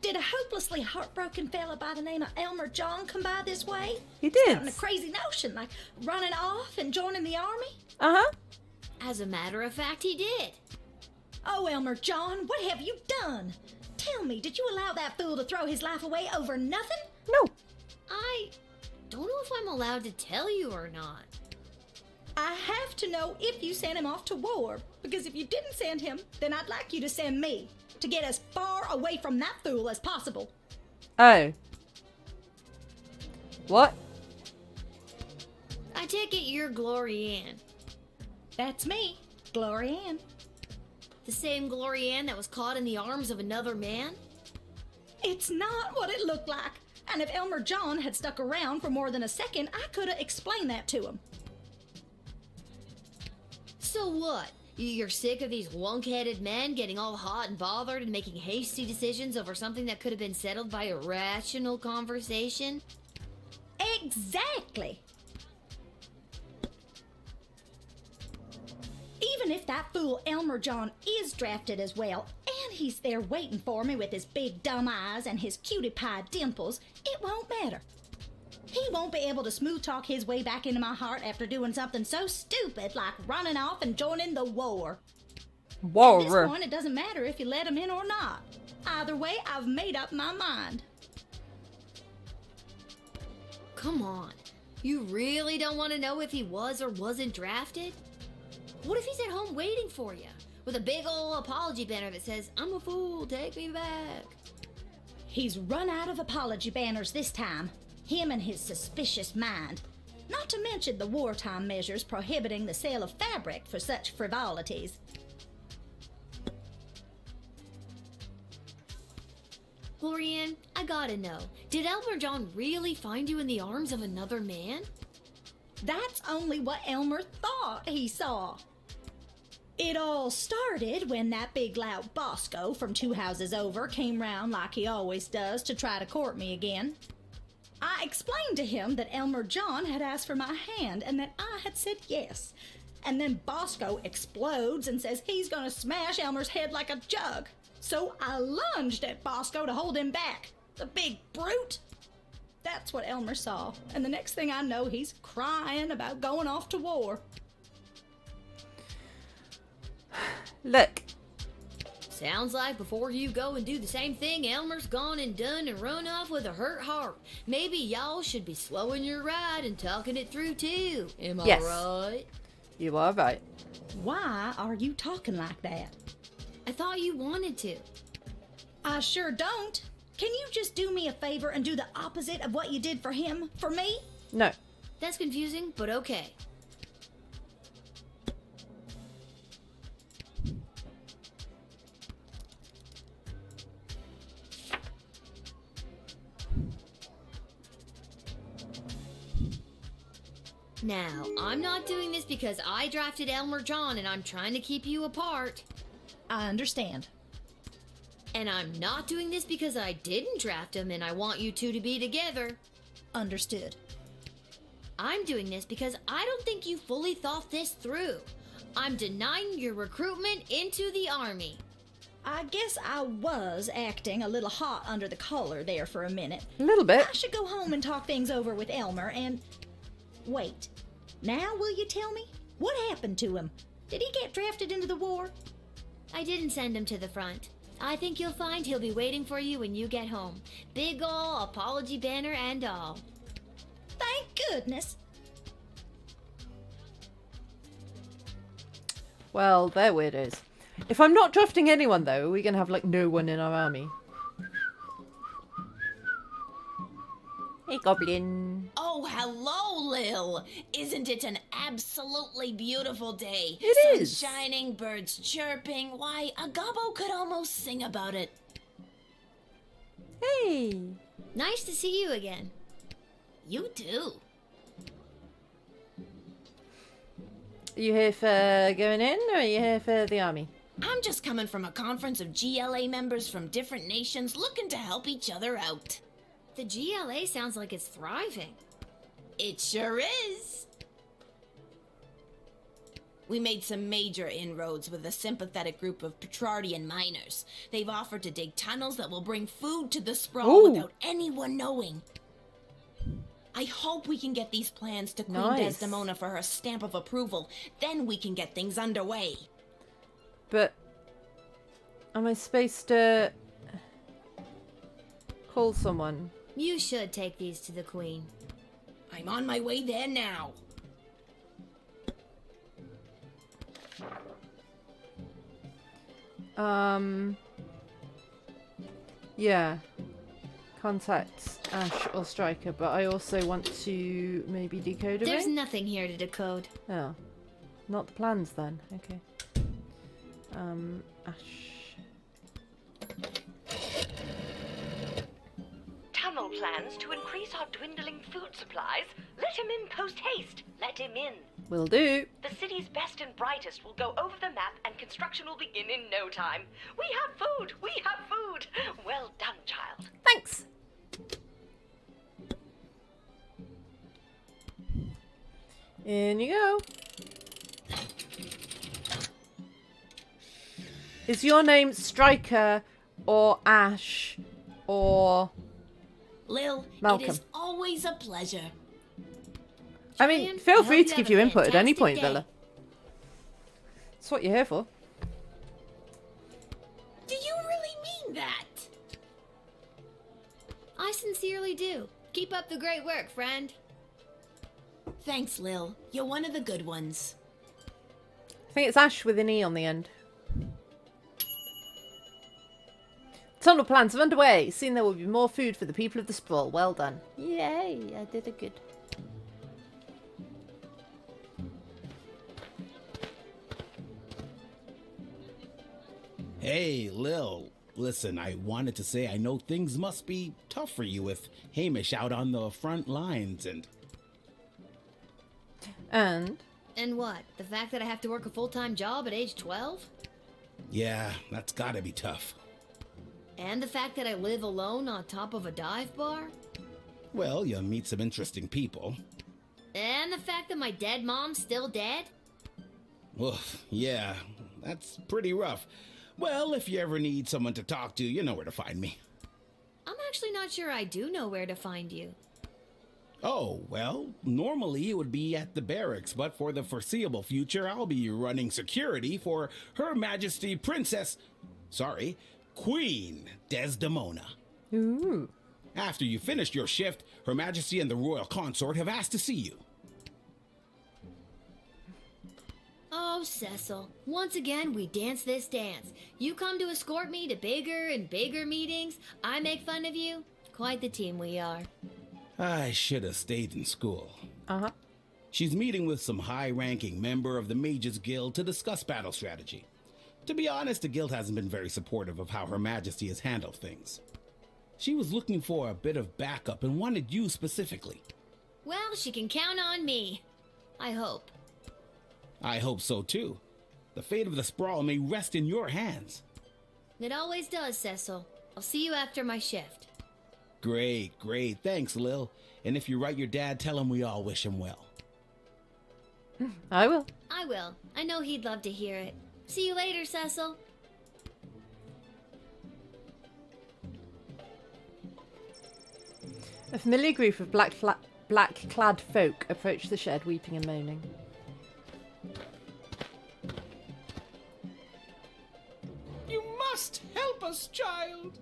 Did a hopelessly heartbroken fella by the name of Elmer John come by this way? He did. He's gotten a crazy notion, like running off and joining the army. Uh-huh. As a matter of fact, he did. Oh, Elmer John, what have you done? Tell me, did you allow that fool to throw his life away over nothing? No. I don't know if I'm allowed to tell you or not. I have to know if you sent him off to war, because if you didn't send him, then I'd like you to send me, to get as far away from that fool as possible. Oh. What? I take it you're Glory Ann. That's me, Glory Ann. The same Glory Ann that was caught in the arms of another man? It's not what it looked like. And if Elmer John had stuck around for more than a second, I could have explained that to him. So what? You're sick of these lunk-headed men getting all hot and bothered and making hasty decisions over something that could have been settled by a rational conversation? Exactly. Even if that fool Elmer John is drafted as well, and he's there waiting for me with his big dumb eyes and his cutie pie dimples, it won't matter. He won't be able to smooth talk his way back into my heart after doing something so stupid like running off and joining the war. War. At this point, it doesn't matter if you let him in or not. Either way, I've made up my mind. Come on. You really don't want to know if he was or wasn't drafted? What if he's at home waiting for you with a big old apology banner that says, "I'm a fool, take me back"? He's run out of apology banners this time. Him and his suspicious mind. Not to mention the wartime measures prohibiting the sale of fabric for such frivolities. Glory Ann, I gotta know, did Elmer John really find you in the arms of another man? That's only what Elmer thought he saw. It all started when that big loud Bosco from 2 houses over came round like he always does to try to court me again. I explained to him that Elmer John had asked for my hand and that I had said yes. And then Bosco explodes and says he's gonna smash Elmer's head like a jug. So I lunged at Bosco to hold him back. The big brute! That's what Elmer saw. And the next thing I know, he's crying about going off to war. Look. Sounds like before you go and do the same thing, Elmer's gone and done and run off with a hurt heart. Maybe y'all should be slowing your ride and talking it through too. Am I Yes. right? You are right. Why are you talking like that? I thought you wanted to. I sure don't. Can you just do me a favor and do the opposite of what you did for him, for me? No. That's confusing, but okay. Now, I'm not doing this because I drafted Elmer John and I'm trying to keep you apart. I understand. And I'm not doing this because I didn't draft him and I want you two to be together. Understood. I'm doing this because I don't think you fully thought this through. I'm denying your recruitment into the army. I guess I was acting a little hot under the collar there for a minute. A little bit. I should go home and talk things over with Elmer and... Wait. Now will you tell me? What happened to him? Did he get drafted into the war? I didn't send him to the front. I think you'll find he'll be waiting for you when you get home. Big ol' apology banner and all. Thank goodness. Well, they're weirdos. If I'm not drafting anyone, though, we're going to have, like, no one in our army. Hey, Goblin. Oh, hello, Lil. Isn't it an absolutely beautiful day? It is. Sun shining, birds chirping. Why, a gobbo could almost sing about it. Hey. Nice to see you again. You too. Are you here for going in, or are you here for the army? I'm just coming from a conference of GLA members from different nations looking to help each other out. The GLA sounds like it's thriving. It sure is. We made some major inroads with a sympathetic group of Petrardian miners. They've offered to dig tunnels that will bring food to the sprawl Ooh. without anyone knowing. I hope we can get these plans to Queen Nice. Desdemona for her stamp of approval. Then we can get things underway. But am I supposed to call someone? You should take these to the Queen. I'm on my way there now. Yeah. Contact Ash or Striker, but I also want to maybe decode a There's ring? nothing here to decode. Oh. Not the plans then. Okay. Ash. Tunnel plans to increase our dwindling food supplies. Let him in post haste. Let him in. Will do. The city's best and brightest will go over the map and construction will begin in no time. We have food! We have food! Well done, child. Thanks. In you go. Is your name Striker or Ash or Lil, Malcolm? it is always a pleasure. I mean, feel free to give your input at any point, Villa. That's what you're here for. Do you really mean that? I sincerely do. Keep up the great work, friend. Thanks, Lil. You're one of the good ones. I think it's Ash with an E on the end. Tunnel plans are underway. Soon there will be more food for the people of the sprawl. Well done. Yay, I did it good. Hey, Lil. Listen, I wanted to say I know things must be tough for you with Hamish out on the front lines and... And what? The fact that I have to work a full-time job at age 12? Yeah, that's gotta be tough. And the fact that I live alone on top of a dive bar? Well, you'll meet some interesting people. And the fact that my dead mom's still dead? Oof, yeah, that's pretty rough. Well, if you ever need someone to talk to, you know where to find me. I'm actually not sure I do know where to find you. Oh, well, normally it would be at the barracks, but for the foreseeable future, I'll be running security for Her Majesty Princess... Sorry, Queen Desdemona. Ooh. After you finished your shift, Her Majesty and the Royal Consort have asked to see you. Oh, Cecil. Once again, we dance this dance. You come to escort me to bigger and bigger meetings. I make fun of you. Quite the team we are. I should have stayed in school. Uh-huh. She's meeting with some high-ranking member of the Mages Guild to discuss battle strategy. To be honest, the guild hasn't been very supportive of how Her Majesty has handled things. She was looking for a bit of backup and wanted you specifically. Well, she can count on me. I hope. I hope so too. The fate of the Sprawl may rest in your hands. It always does, Cecil. I'll see you after my shift. Great, great. Thanks, Lil. And if you write your dad, tell him we all wish him well. I will. I will. I know he'd love to hear it. See you later, Cecil. A familiar group of black-clad folk approach the shed, weeping and moaning. You must help us, child.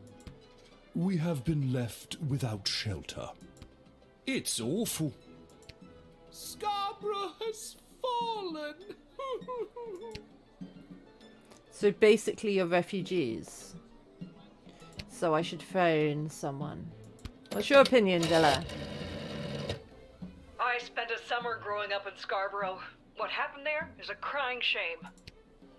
We have been left without shelter. It's awful. Scarborough has fallen. So basically you're refugees. So I should phone someone. What's your opinion, Della? I spent a summer growing up in Scarborough. What happened there is a crying shame.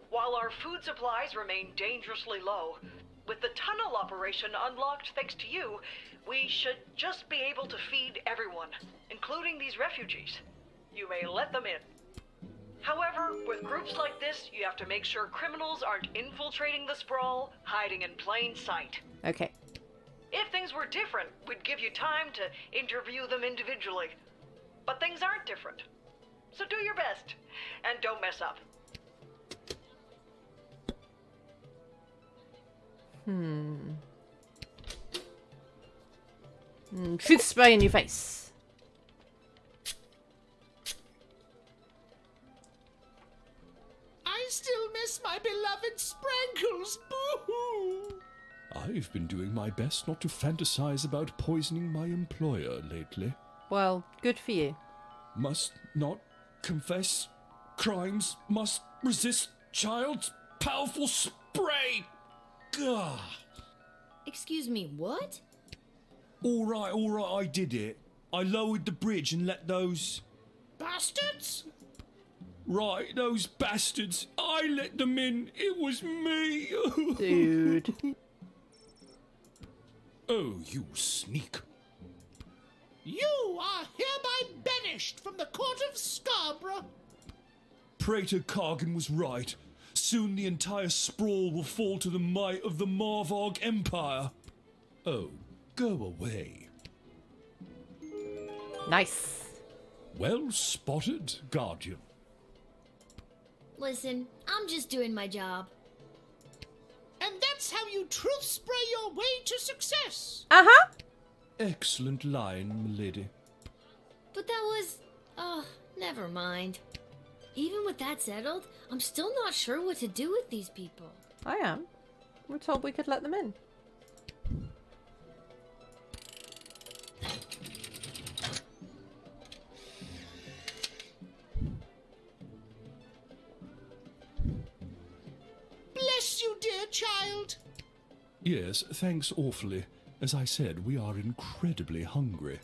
While our food supplies remain dangerously low, with the tunnel operation unlocked thanks to you, we should just be able to feed everyone, including these refugees. You may let them in. However, with groups like this, you have to make sure criminals aren't infiltrating the Sprawl, hiding in plain sight. Okay. If things were different, we'd give you time to interview them individually. But things aren't different. So do your best, and don't mess up. Truth spray in your face. I still miss my beloved Sprankles. Boo-hoo! I've been doing my best not to fantasize about poisoning my employer lately. Well, good for you. Must not confess crimes, must resist child's powerful spray. Gah. Excuse me, what? All right, I did it. I lowered the bridge and let those... Bastards? Right, those bastards. I let them in. It was me. Dude. Oh, you sneak. You are hereby banished from the court of Scarborough. Praetor Kargan was right. Soon the entire Sprawl will fall to the might of the Marvog Empire. Oh, go away. Nice. Well spotted, Guardian. Listen, I'm just doing my job. And that's how you truth spray your way to success. Uh-huh. Excellent line, milady. But that was... oh, never mind. Even with that settled, I'm still not sure what to do with these people. I am. We're told we could let them in. Bless you, dear child. Yes, thanks awfully. As I said, we are incredibly hungry.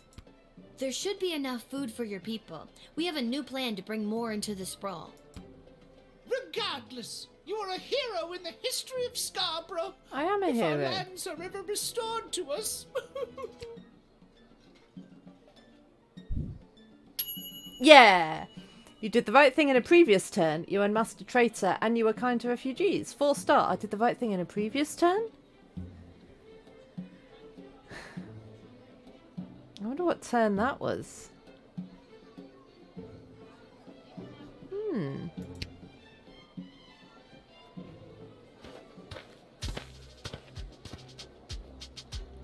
There should be enough food for your people. We have a new plan to bring more into the Sprawl. Regardless, you are a hero in the history of Scarborough. I am a if hero. Our lands are ever restored to us. Yeah! You did the right thing in a previous turn. You unmasked a traitor and you were kind to refugees. 4-star. I did the right thing in a previous turn? I wonder what turn that was.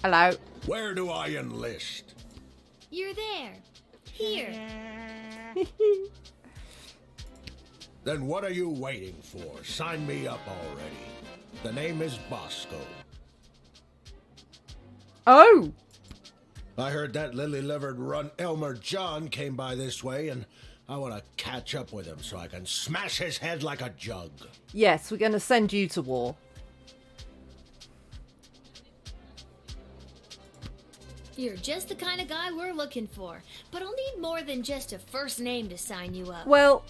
Hello. Where do I enlist? You're there. Here. Then what are you waiting for? Sign me up already. The name is Bosco. Oh! I heard that lily-livered runt Elmer John came by this way, and I want to catch up with him so I can smash his head like a jug. Yes, we're going to send you to war. You're just the kind of guy we're looking for, but I'll need more than just a first name to sign you up. Well,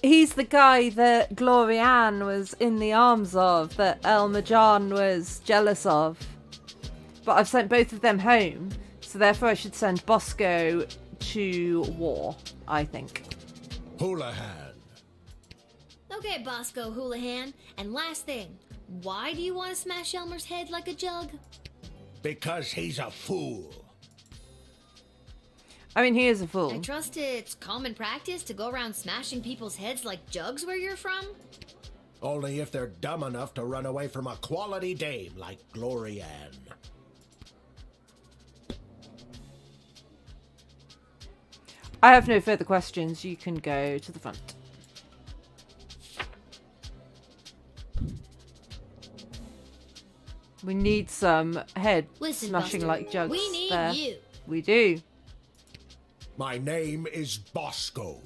he's the guy that Glorianne was in the arms of, that Elmer John was jealous of. But I've sent both of them home, so therefore I should send Bosco to war, I think. Houlihan. Okay, Bosco Houlihan. And last thing, why do you want to smash Elmer's head like a jug? Because he's a fool. I mean, he is a fool. I trust it's common practice to go around smashing people's heads like jugs where you're from? Only if they're dumb enough to run away from a quality dame like Glorianne. I have no further questions. You can go to the front. We need some head Listen, smashing Buster, like jugs. we need there. you. We do. My name is Bosco.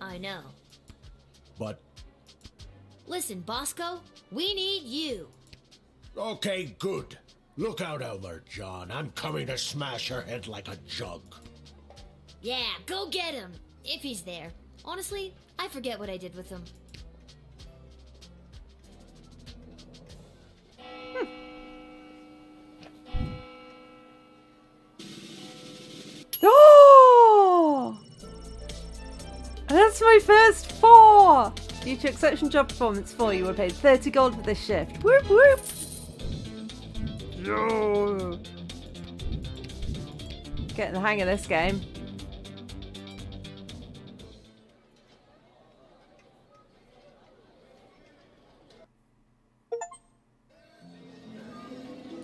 I know. But, Listen, Bosco, we need you. okay, good. Look out, Elmer John. I'm coming to smash your head like a jug. Yeah, go get him. If he's there. Honestly, I forget what I did with him. Oh! That's my first 4! Due to exceptional job performance 4, you were paid 30 gold for this shift. Whoop whoop! Yo! Getting the hang of this game.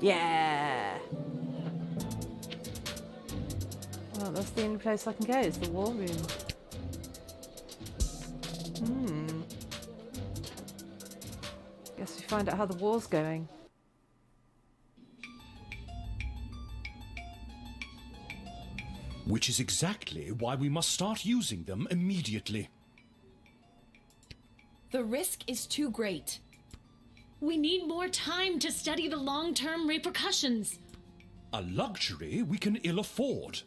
Yeah! Well, that's the only place I can go, is the war room. Guess we find out how the war's going. Which is exactly why we must start using them immediately. The risk is too great. We need more time to study the long-term repercussions. A luxury we can ill afford.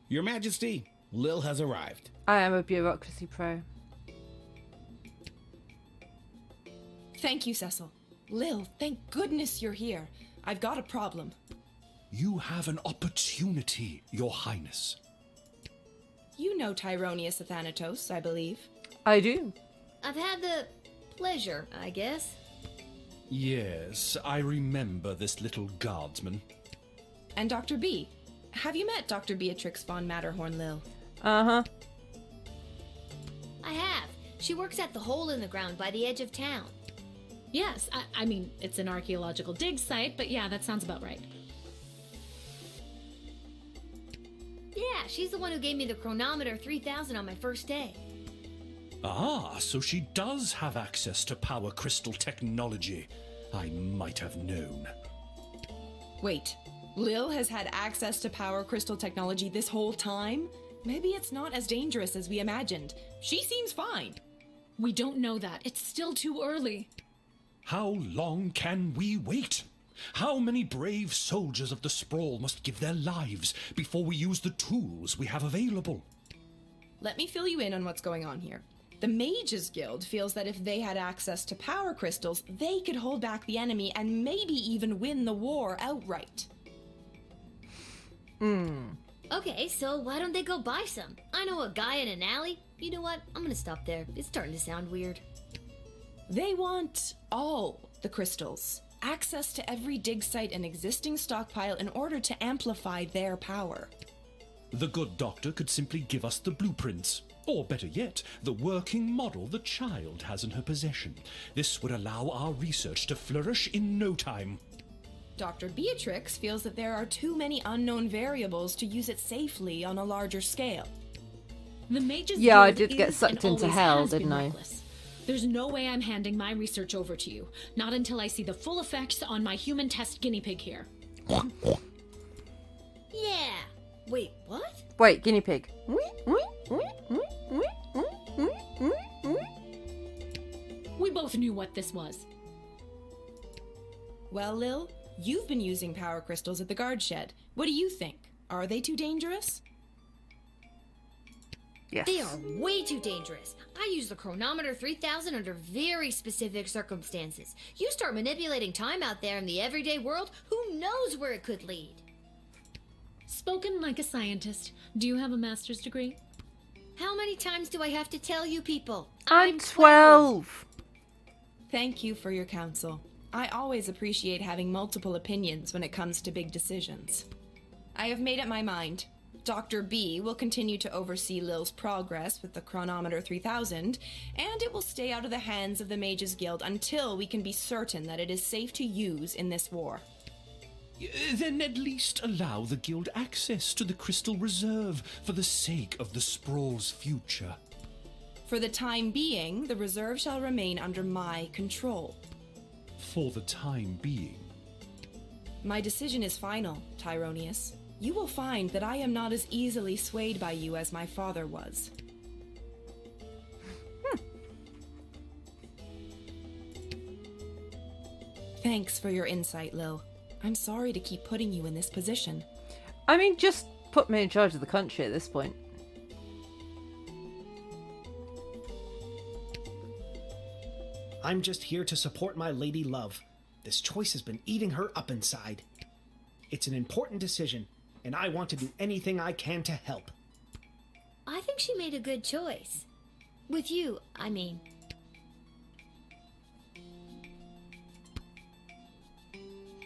Your Majesty, Lil has arrived. I am a bureaucracy pro. Thank you, Cecil. Lil, thank goodness you're here. I've got a problem. You have an opportunity, Your Highness. You know Tyronius Athanatos, I believe. I do. I've had the pleasure, I guess. Yes, I remember this little guardsman. And Dr. B. Have you met Dr. Beatrix von Matterhorn, Lil? Uh-huh. I have. She works at the hole in the ground by the edge of town. Yes, I mean, it's an archaeological dig site, but yeah, that sounds about right. Yeah, she's the one who gave me the chronometer 3000 on my first day. Ah, so she does have access to power crystal technology. I might have known. Wait, Lil has had access to power crystal technology this whole time? Maybe it's not as dangerous as we imagined. She seems fine. We don't know that. It's still too early. How long can we wait? How many brave soldiers of the Sprawl must give their lives before we use the tools we have available? Let me fill you in on what's going on here. The Mages Guild feels that if they had access to power crystals, they could hold back the enemy and maybe even win the war outright. Okay, so why don't they go buy some? I know a guy in an alley. You know what? I'm gonna stop there. It's starting to sound weird. They want all the crystals. Access to every dig site and existing stockpile in order to amplify their power. The good doctor could simply give us the blueprints. Or better yet, the working model the child has in her possession. This would allow our research to flourish in no time. Dr. Beatrix feels that there are too many unknown variables to use it safely on a larger scale. The Mages Yeah, I Guild did get is sucked and into always hell, has been didn't I? reckless. There's no way I'm handing my research over to you. Not until I see the full effects on my human test guinea pig here. Yeah. Wait, what? Wait, guinea pig. We both knew what this was. Well, Lil, you've been using power crystals at the guard shed. What do you think? Are they too dangerous? Yes. They are way too dangerous. I use the chronometer 3000 under very specific circumstances. You start manipulating time out there in the everyday world, who knows where it could lead? Spoken like a scientist. Do you have a master's degree? How many times do I have to tell you people? I'm 12. Thank you for your counsel. I always appreciate having multiple opinions when it comes to big decisions. I have made up my mind. Dr. B will continue to oversee Lil's progress with the chronometer 3000, and it will stay out of the hands of the Mages Guild until we can be certain that it is safe to use in this war. Then at least allow the guild access to the Crystal Reserve for the sake of the Sprawl's future. For the time being, the reserve shall remain under my control. For the time being. My decision is final, Tyronius. You will find that I am not as easily swayed by you as my father was. Thanks for your insight, Lil. I'm sorry to keep putting you in this position. I mean, just put me in charge of the country at this point. I'm just here to support my lady love. This choice has been eating her up inside. It's an important decision, and I want to do anything I can to help. I think she made a good choice. With you, I mean.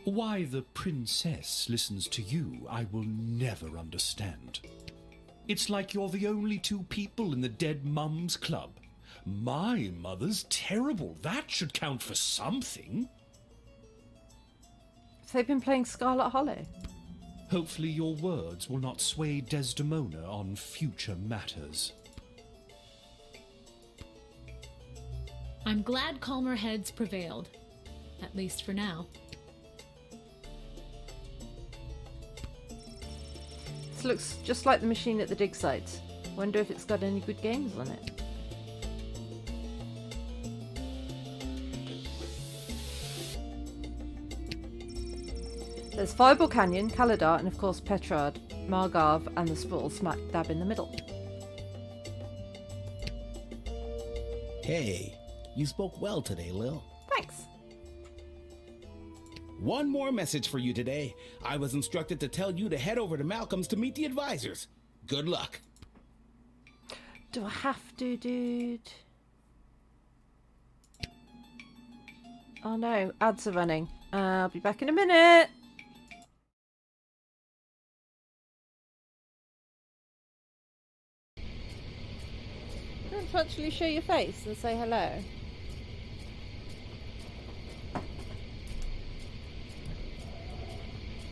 Why the princess listens to you, I will never understand. It's like you're the only two people in the Dead Mums Club. My mother's terrible. That should count for something. They've been playing Scarlet Hollow. Hopefully your words will not sway Desdemona on future matters. I'm glad calmer heads prevailed. At least for now. This looks just like the machine at the dig site. Wonder if it's got any good games on it. There's Fireball Canyon, Caladar, and of course Petrard, Margarv, and the Sprawl smack dab in the middle. Hey, you spoke well today, Lil. Thanks. One more message for you today. I was instructed to tell you to head over to Malcolm's to meet the advisors. Good luck. Do I have to, dude? Oh no, ads are running. I'll be back in a minute. Don't you actually show your face and say hello?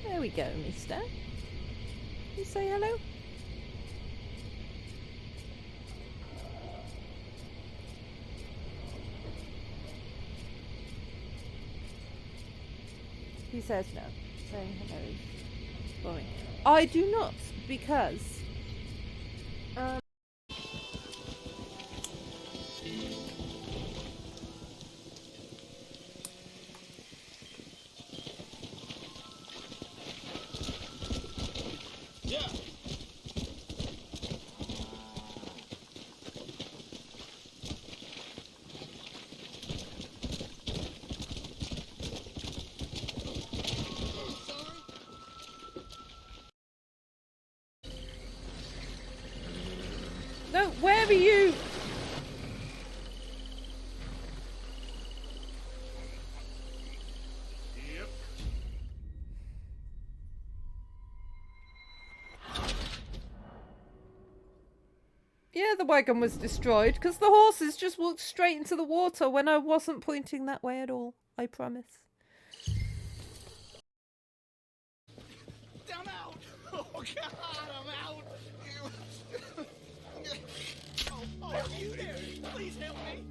There we go, mister. You say hello? He says no. Saying hello is boring. I do not, because... No, where are you? Yeah, the wagon was destroyed because the horses just walked straight into the water when I wasn't pointing that way at all. I promise. I'm out! Oh, God, I'm out! Oh, you there! Please help me!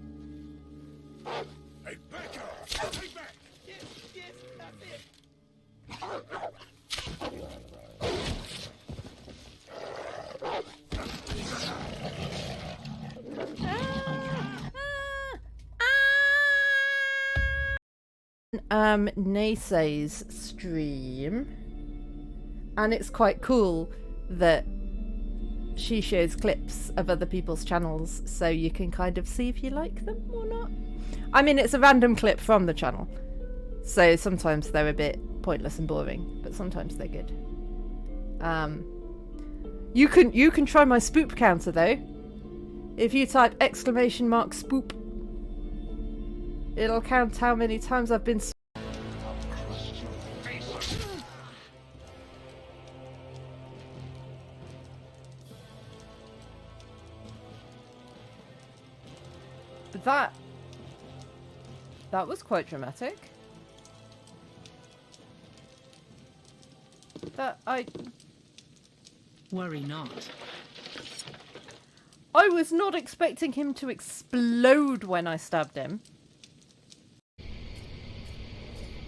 Naysay's stream, and it's quite cool that she shows clips of other people's channels so you can kind of see if you like them or not. I mean, it's a random clip from the channel, so sometimes they're a bit pointless and boring, but sometimes they're good. You can try my spoop counter though. If you type !spoop, it'll count how many times I've been That was quite dramatic. Worry not. I was not expecting him to explode when I stabbed him.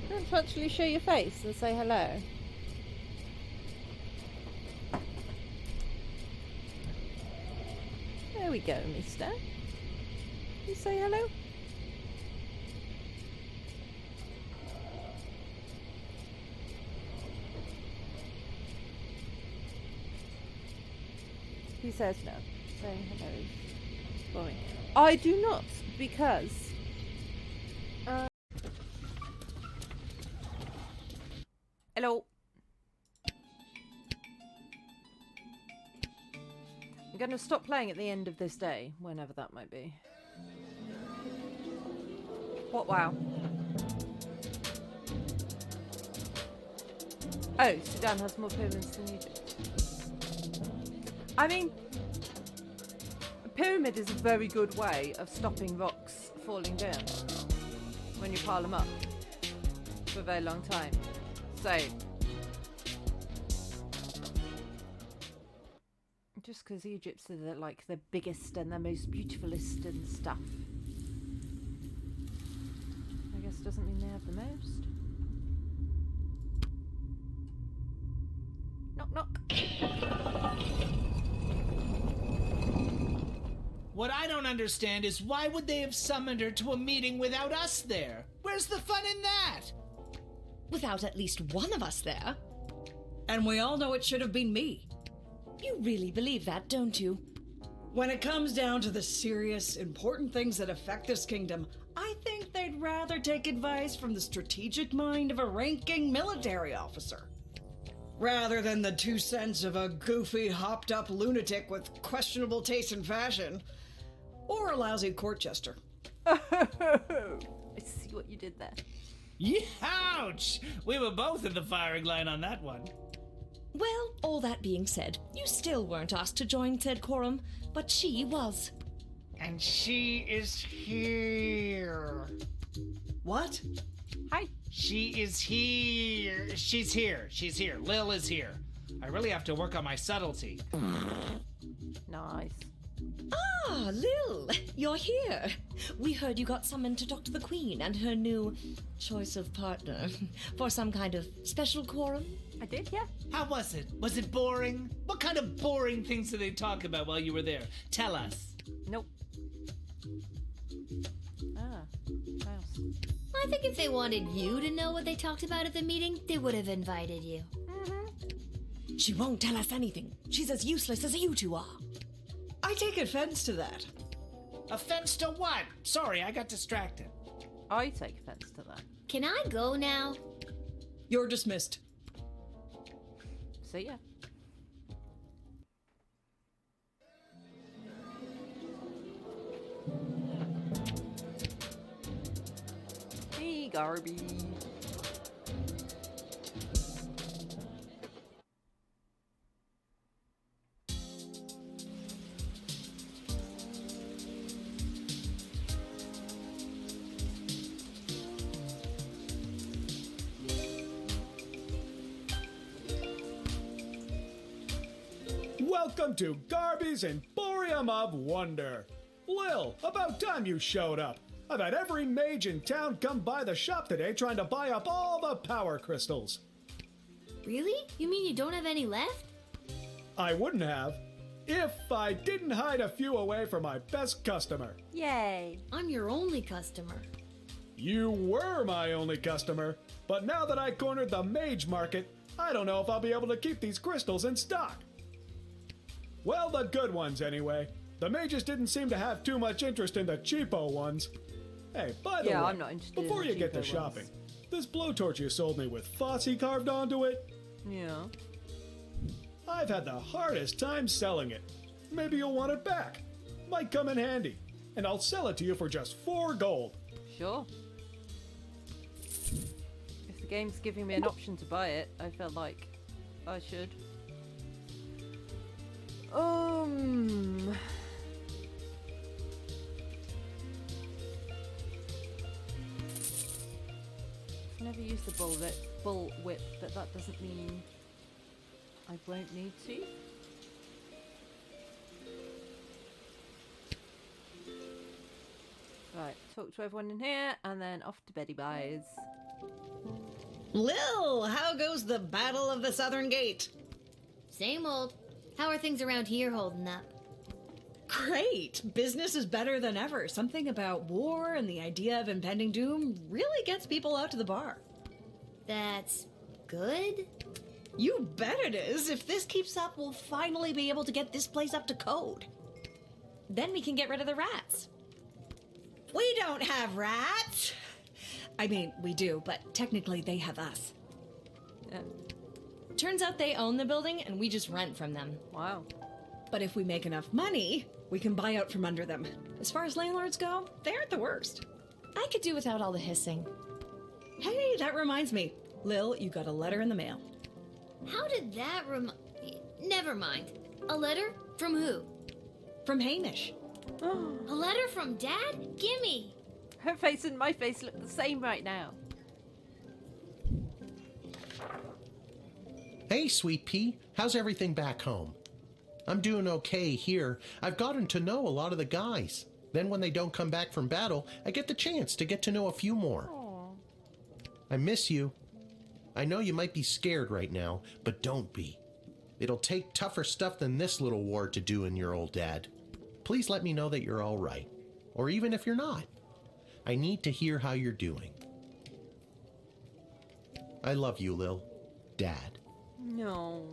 Don't you actually show your face and say hello? There we go, mister. You say hello? He says no. Saying hello is boring. I do not, because... Hello. I'm going to stop playing at the end of this day, whenever that might be. What wow? Oh, Sudan has more pyramids than Egypt. I mean, a pyramid is a very good way of stopping rocks falling down when you pile them up for a very long time. So, just because Egypt's the biggest and the most beautifulest and stuff, I guess doesn't mean they have the most. Knock knock. What I don't understand is why would they have summoned her to a meeting without us there? Where's the fun in that? Without at least one of us there. And we all know it should have been me. You really believe that, don't you? When it comes down to the serious, important things that affect this kingdom, I think they'd rather take advice from the strategic mind of a ranking military officer, rather than the 2 cents of a goofy, hopped-up lunatic with questionable taste in fashion, or a lousy court jester. I see what you did there. Ouch! We were both in the firing line on that one. Well, all that being said, you still weren't asked to join said quorum, but she was. And she is here. What? Hi. She is here. She's here. She's here. Lil is here. I really have to work on my subtlety. Nice. Ah, Lil, you're here. We heard you got summoned to talk to the Queen and her new choice of partner for some kind of special quorum. I did, yeah. How was it? Was it boring? What kind of boring things did they talk about while you were there? Tell us. Nope. Mouse. I think if they wanted you to know what they talked about at the meeting, they would have invited you. She won't tell us anything. She's as useless as you two are. I take offense to that. Offense to what? Sorry, I got distracted. I take offense to that. Can I go now? You're dismissed. See ya. Hey, Garby. Welcome to Garby's Emporium of Wonder. Lil, about time you showed up. I've had every mage in town come by the shop today trying to buy up all the power crystals. Really? You mean you don't have any left? I wouldn't have if I didn't hide a few away for my best customer. Yay. I'm your only customer. You were my only customer, but now that I cornered the mage market, I don't know if I'll be able to keep these crystals in stock. Well, the good ones anyway. The mages didn't seem to have too much interest in the cheapo ones. Hey, by the way, I'm not interested before in you the get to cheapo shopping, ones. this blowtorch you sold me with Fosse carved onto it, Yeah. I've had the hardest time selling it. Maybe you'll want it back. Might come in handy. And I'll sell it to you for just 4 gold. Sure. If the game's giving me an option to buy it, I felt like I should. I've never used the bull whip, but that doesn't mean I won't need to. Right, talk to everyone in here, and then off to beddy buys. Lil, how goes the Battle of the Southern Gate? Same old. How are things around here holding up? Great! Business is better than ever. Something about war and the idea of impending doom really gets people out to the bar. That's good? You bet it is. If this keeps up, we'll finally be able to get this place up to code. Then we can get rid of the rats. We don't have rats. I mean, we do, but technically they have us. Turns out they own the building and we just rent from them. Wow. But if we make enough money, we can buy out from under them. As far as landlords go, they aren't the worst. I could do without all the hissing. Hey, that reminds me. Lil, you got a letter in the mail. How did that Never mind. A letter? From who? From Hamish. A letter from Dad? Gimme! Her face and my face look the same right now. Hey, Sweet Pea. How's everything back home? I'm doing okay here. I've gotten to know a lot of the guys. Then when they don't come back from battle, I get the chance to get to know a few more. Aww. I miss you. I know you might be scared right now, but don't be. It'll take tougher stuff than this little war to do in your old dad. Please let me know that you're all right. Or even if you're not. I need to hear how you're doing. I love you, Lil. Dad. No.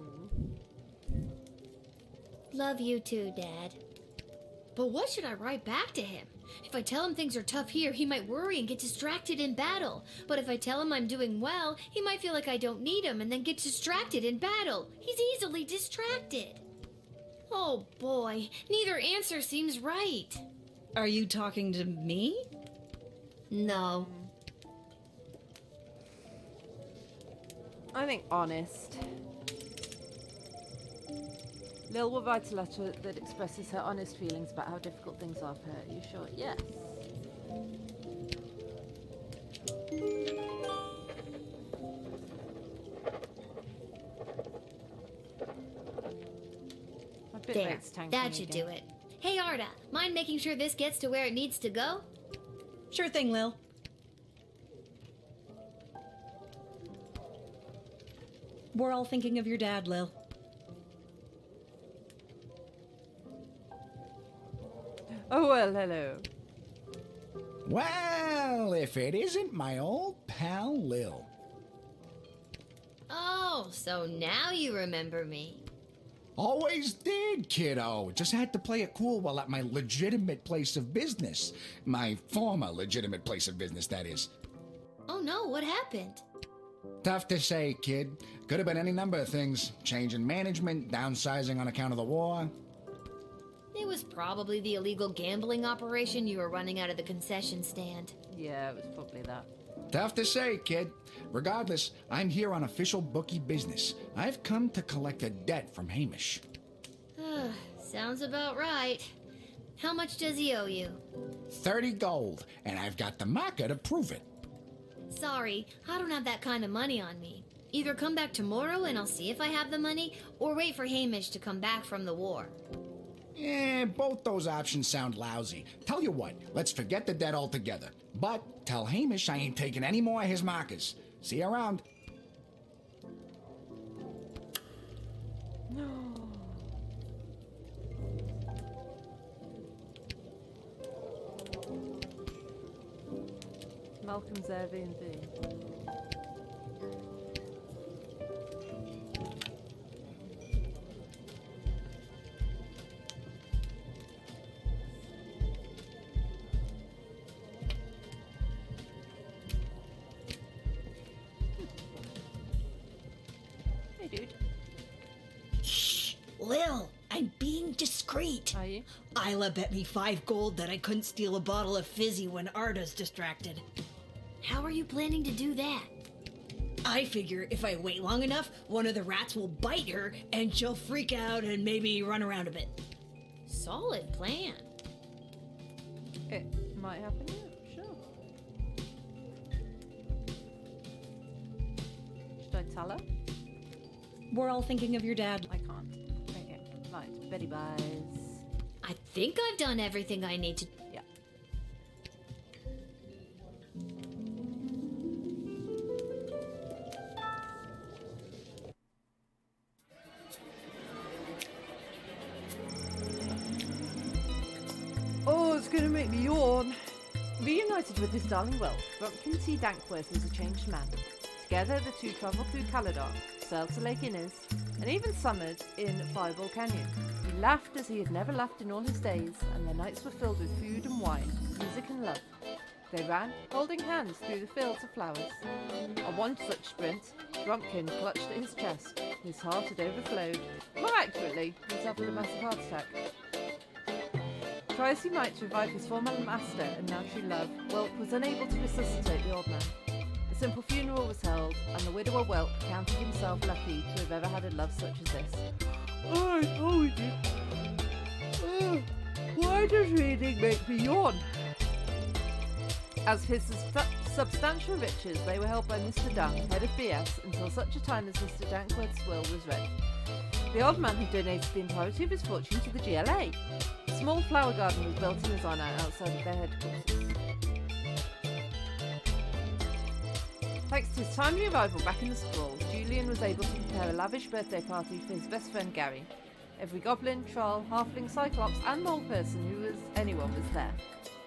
Love you too, Dad. But what should I write back to him? If I tell him things are tough here, he might worry and get distracted in battle. But if I tell him I'm doing well, he might feel like I don't need him and then get distracted in battle. He's easily distracted. Oh boy, neither answer seems right. Are you talking to me? No. I think honest. Lil will write a letter that expresses her honest feelings about how difficult things are for her. Are you sure? Yes. My bit There, rate's tanking that should again. do it. Hey Arda, mind making sure this gets to where it needs to go? Sure thing, Lil. We're all thinking of your dad, Lil. Oh, well, hello. Well, if it isn't my old pal Lil. Oh, so now you remember me. Always did, kiddo. Just had to play it cool while at my legitimate place of business. My former legitimate place of business, that is. Oh no, what happened? Tough to say, kid. Could have been any number of things. Change in management, downsizing on account of the war. It was probably the illegal gambling operation you were running out of the concession stand. Yeah, it was probably that. Tough to say, kid. Regardless, I'm here on official bookie business. I've come to collect a debt from Hamish. Sounds about right. How much does he owe you? 30 gold, and I've got the marker to prove it. Sorry, I don't have that kind of money on me. Either come back tomorrow and I'll see if I have the money, or wait for Hamish to come back from the war. Both those options sound lousy. Tell you what, let's forget the debt altogether. But tell Hamish I ain't taking any more of his markers. See you around. No. Malcolm's Airbnb. Hey, dude. Shh, Lil, I'm being discreet. Are you? Isla bet me 5 gold that I couldn't steal a bottle of fizzy when Arda's distracted. How are you planning to do that? I figure if I wait long enough, one of the rats will bite her and she'll freak out and maybe run around a bit. Solid plan. It might happen, yeah, sure. Should I tell her? We're all thinking of your dad. I can't. Okay, right. Betty buys. I think I've done everything I need to. Yeah. Oh, it's gonna make me yawn. Reunited with his darling Whelp, Grumpkin C. Dankworth was a changed man. Together, the two travelled through Caladar, sailed to Lake Innes, and even summered in Fireball Canyon. He laughed as he had never laughed in all his days, and their nights were filled with food and wine, music and love. They ran, holding hands through the fields of flowers. On one such sprint, Grumpkin clutched at his chest. His heart had overflowed. More accurately, he suffered a massive heart attack. Try as he might to revive his former master and now true love, Whelp was unable to resuscitate the old man. A simple funeral was held, and the widower Whelp counted himself lucky to have ever had a love such as this. Oh, I told you. Why does reading make me yawn? As his substantial riches, they were held by Mr. Dunk, head of BS, until such a time as Mr. Dankworth's will was read. The old man had donated the entirety of his fortune to the GLA. A small flower garden was built in his honour outside of their headquarters. Thanks to his timely arrival back in the sprawl, Julian was able to prepare a lavish birthday party for his best friend Gary. Every goblin, troll, halfling, cyclops and mole person anyone was there.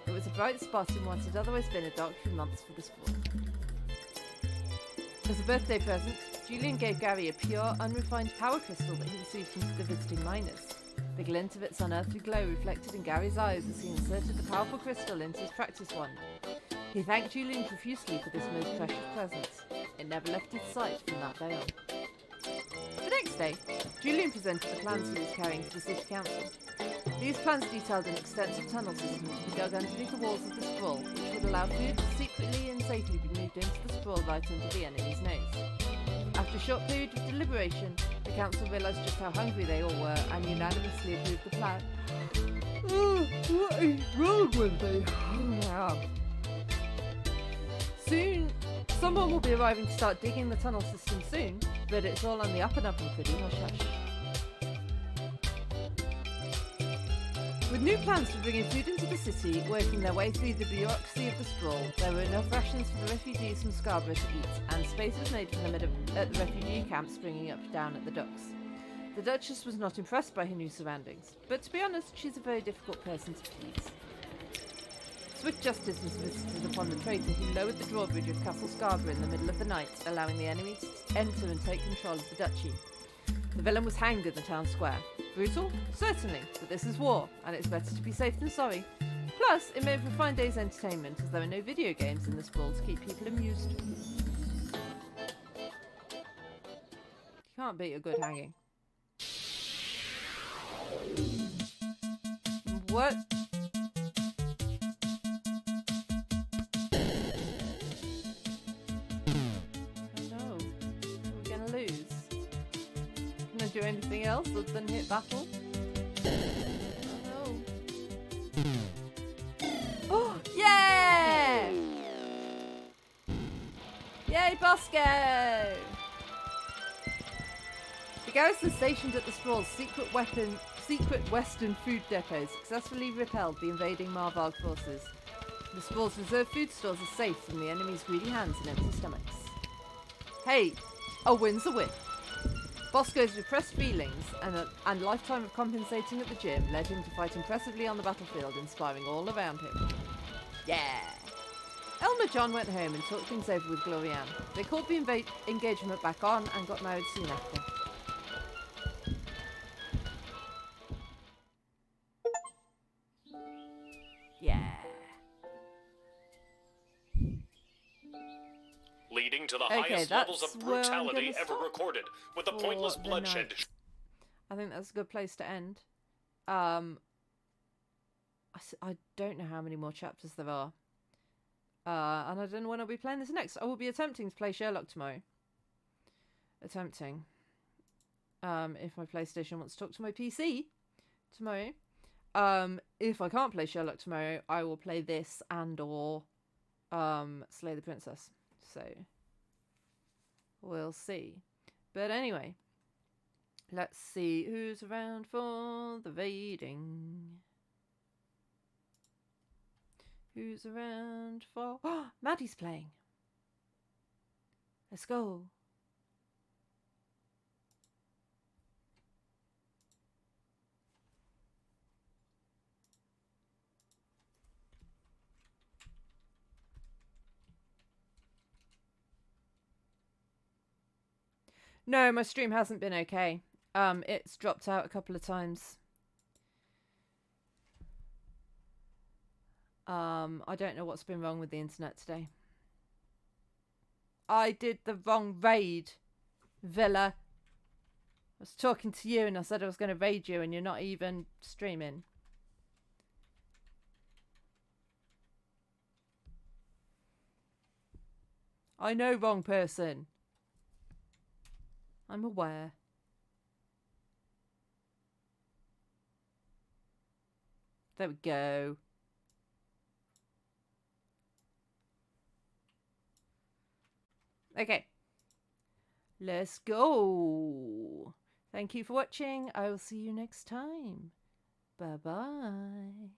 It was a bright spot in what had otherwise been a dark few months for the sprawl. As a birthday present, Julian gave Gary a pure, unrefined power crystal that he received from the visiting miners. The glint of its unearthly glow reflected in Gary's eyes as he inserted the powerful crystal into his practice wand. He thanked Julian profusely for this most precious present. It never left his sight from that day on. The next day, Julian presented the plans he was carrying to the city council. These plans detailed an extensive tunnel system to be dug underneath the walls of the sprawl, which would allow food to secretly and safely be moved into the sprawl right under the enemy's nose. After a short period of deliberation, the council realised just how hungry they all were and unanimously approved the plan. Oh, what is wrong with me? Soon, someone will be arriving to start digging the tunnel system soon, but it's all on the up and up and pretty hush-hush. With new plans for bringing food into the city, working their way through the bureaucracy of the sprawl, there were enough rations for the refugees from Scarborough to eat, and space was made for them at the refugee camp springing up down at the docks. The Duchess was not impressed by her new surroundings, but to be honest, she's a very difficult person to please. Swift justice was visited upon the traitor who lowered the drawbridge of Castle Scarborough in the middle of the night, allowing the enemy to enter and take control of the duchy. The villain was hanged in the town square. Brutal? Certainly, but this is war, and it's better to be safe than sorry. Plus, it made for a fine day's entertainment, as there are no video games in the sprawl to keep people amused. You can't beat a good hanging. What? Do anything else other than hit battle? Oh no. Oh, yeah! Yay, Bosco! The garrison stationed at the sprawl's secret western food depot successfully repelled the invading Marvarg forces. The sprawl's reserve food stores are safe from the enemy's greedy hands and empty stomachs. Hey, a win's a win. Bosco's repressed feelings and lifetime of compensating at the gym led him to fight impressively on the battlefield, inspiring all around him. Yeah! Elmer John went home and talked things over with Glorianne. They called the engagement back on and got married soon after. Yeah. Leading to the Okay, highest levels of that's where I'm brutality gonna ever stop recorded, with the for pointless the bloodshed. night. I think that's a good place to end. I don't know how many more chapters there are. And I don't know when I'll be playing this next. I will be attempting to play Sherlock tomorrow. Attempting. If my PlayStation wants to talk to my PC tomorrow. If I can't play Sherlock tomorrow, I will play this and or Slay the Princess. So we'll see. But anyway, let's see who's around for the raiding. Who's around for... Oh, Maddie's playing. Let's go. No, my stream hasn't been okay. It's dropped out a couple of times. I don't know what's been wrong with the internet today. I did the wrong raid, Villa. I was talking to you and I said I was going to raid you and you're not even streaming. I know, wrong person. I'm aware. There we go. Okay. Let's go. Thank you for watching. I will see you next time. Bye-bye.